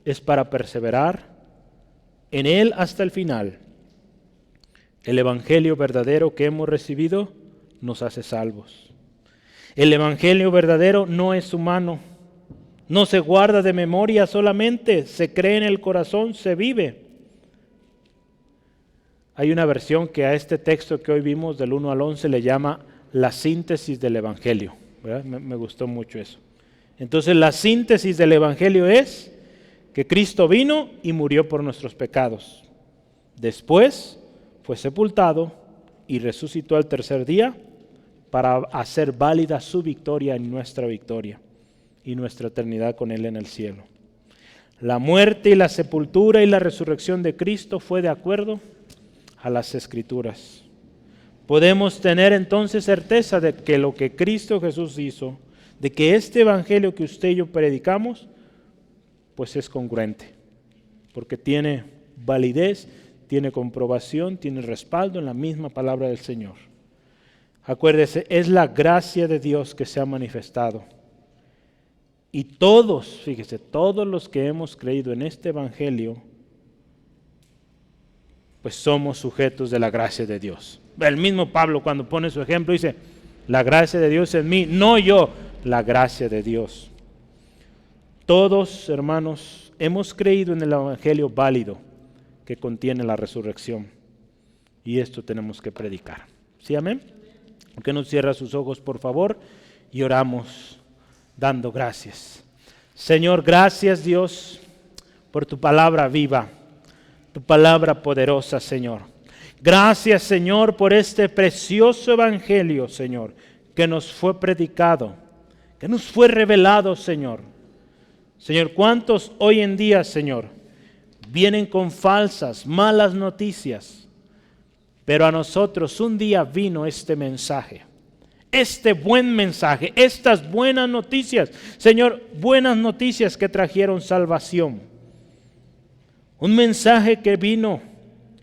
es para perseverar en él hasta el final. El evangelio verdadero que hemos recibido nos hace salvos. El evangelio verdadero no es humano, no se guarda de memoria solamente, se cree en el corazón, se vive. Hay una versión que a este texto que hoy vimos del 1 al 11 le llama la síntesis del evangelio, ¿verdad? Me gustó mucho eso. Entonces la síntesis del evangelio es que Cristo vino y murió por nuestros pecados. Después fue sepultado y resucitó al tercer día para hacer válida su victoria en nuestra victoria y nuestra eternidad con Él en el cielo. La muerte y la sepultura y la resurrección de Cristo fue de acuerdo a las Escrituras. Podemos tener entonces certeza de que lo que Cristo Jesús hizo, de que este evangelio que usted y yo predicamos, pues es congruente, porque tiene validez, tiene comprobación, tiene respaldo en la misma palabra del Señor. Acuérdese, es la gracia de Dios que se ha manifestado. Y todos, fíjese, todos los que hemos creído en este evangelio, pues somos sujetos de la gracia de Dios. El mismo Pablo cuando pone su ejemplo dice, la gracia de Dios en mí, no yo, la gracia de Dios. Todos, hermanos, hemos creído en el evangelio válido que contiene la resurrección. Y esto tenemos que predicar. ¿Sí, amén? ¿Por qué no cierra sus ojos, por favor? Y oramos dando gracias. Señor, gracias Dios por tu palabra viva, tu palabra poderosa, Señor. Gracias, Señor, por este precioso evangelio, Señor, que nos fue predicado, que nos fue revelado, Señor. Señor, ¿cuántos hoy en día, Señor, vienen con falsas, malas noticias? Pero a nosotros un día vino este mensaje, este buen mensaje, estas buenas noticias. Señor, buenas noticias que trajeron salvación. Un mensaje que vino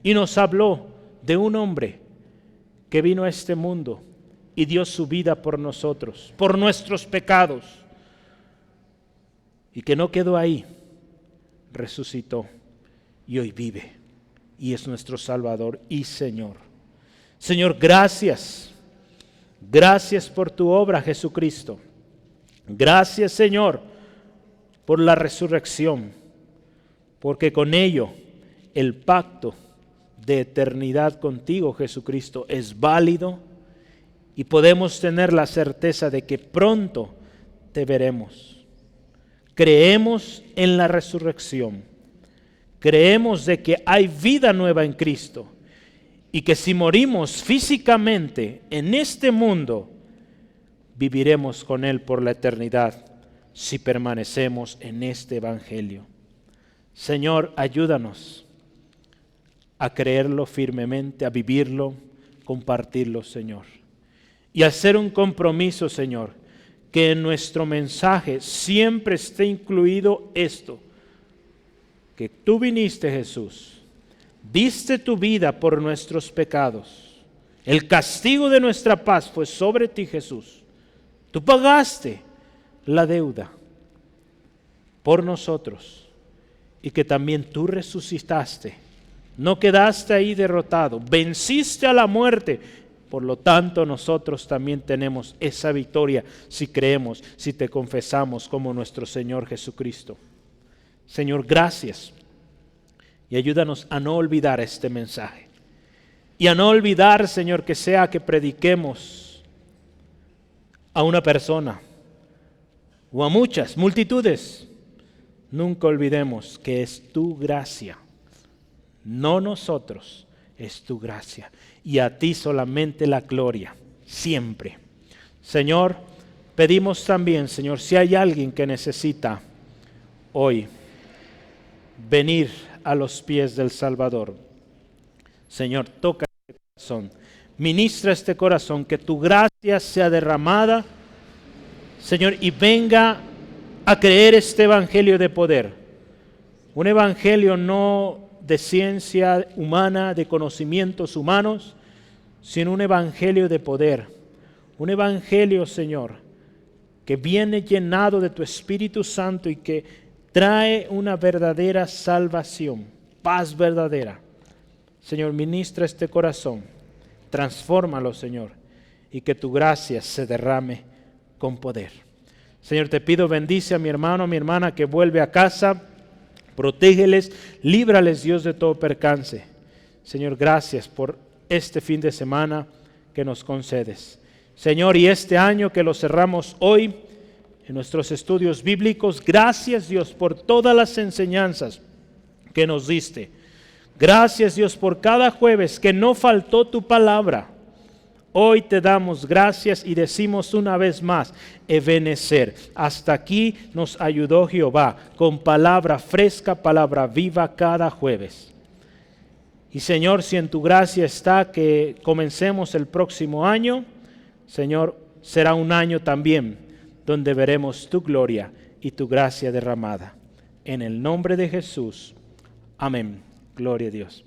y nos habló de un hombre que vino a este mundo y dio su vida por nosotros, por nuestros pecados. Y que no quedó ahí, resucitó y hoy vive y es nuestro Salvador y Señor. Señor, gracias. Gracias por tu obra, Jesucristo. Gracias, Señor, por la resurrección, porque con ello el pacto de eternidad contigo, Jesucristo, es válido y podemos tener la certeza de que pronto te veremos. Creemos en la resurrección. Creemos de que hay vida nueva en Cristo y que si morimos físicamente en este mundo, viviremos con Él por la eternidad si permanecemos en este Evangelio. Señor, ayúdanos a creerlo firmemente, a vivirlo, compartirlo, Señor. Y hacer un compromiso, Señor, que en nuestro mensaje siempre esté incluido esto, que tú viniste, Jesús, diste tu vida por nuestros pecados. El castigo de nuestra paz fue sobre ti, Jesús. Tú pagaste la deuda por nosotros y que también tú resucitaste. No quedaste ahí derrotado, venciste a la muerte. Por lo tanto, nosotros también tenemos esa victoria si creemos, si te confesamos como nuestro Señor Jesucristo. Señor, gracias. Y ayúdanos a no olvidar este mensaje. Y a no olvidar, Señor, que sea que prediquemos a una persona o a muchas, multitudes. Nunca olvidemos que es tu gracia, no nosotros, es tu gracia. Y a ti solamente la gloria, siempre. Señor, pedimos también, Señor, si hay alguien que necesita hoy venir a los pies del Salvador, Señor, toca este corazón, ministra este corazón, que tu gracia sea derramada, Señor, y venga a creer este evangelio de poder. Un evangelio no de ciencia humana, de conocimientos humanos, sino un evangelio de poder. Un evangelio, Señor, que viene llenado de tu Espíritu Santo y que trae una verdadera salvación, paz verdadera. Señor, ministra este corazón, transfórmalo, Señor, y que tu gracia se derrame con poder. Señor, te pido, bendice a mi hermano, a mi hermana que vuelve a casa, protégeles, líbrales, Dios, de todo percance. Señor, gracias por este fin de semana que nos concedes. Señor, y este año que lo cerramos hoy en nuestros estudios bíblicos, gracias, Dios, por todas las enseñanzas que nos diste. Gracias, Dios, por cada jueves que no faltó tu palabra. Hoy te damos gracias y decimos una vez más, Ebenezer. Hasta aquí nos ayudó Jehová con palabra fresca, palabra viva cada jueves. Y Señor, si en tu gracia está que comencemos el próximo año, Señor, será un año también donde veremos tu gloria y tu gracia derramada. En el nombre de Jesús. Amén. Gloria a Dios.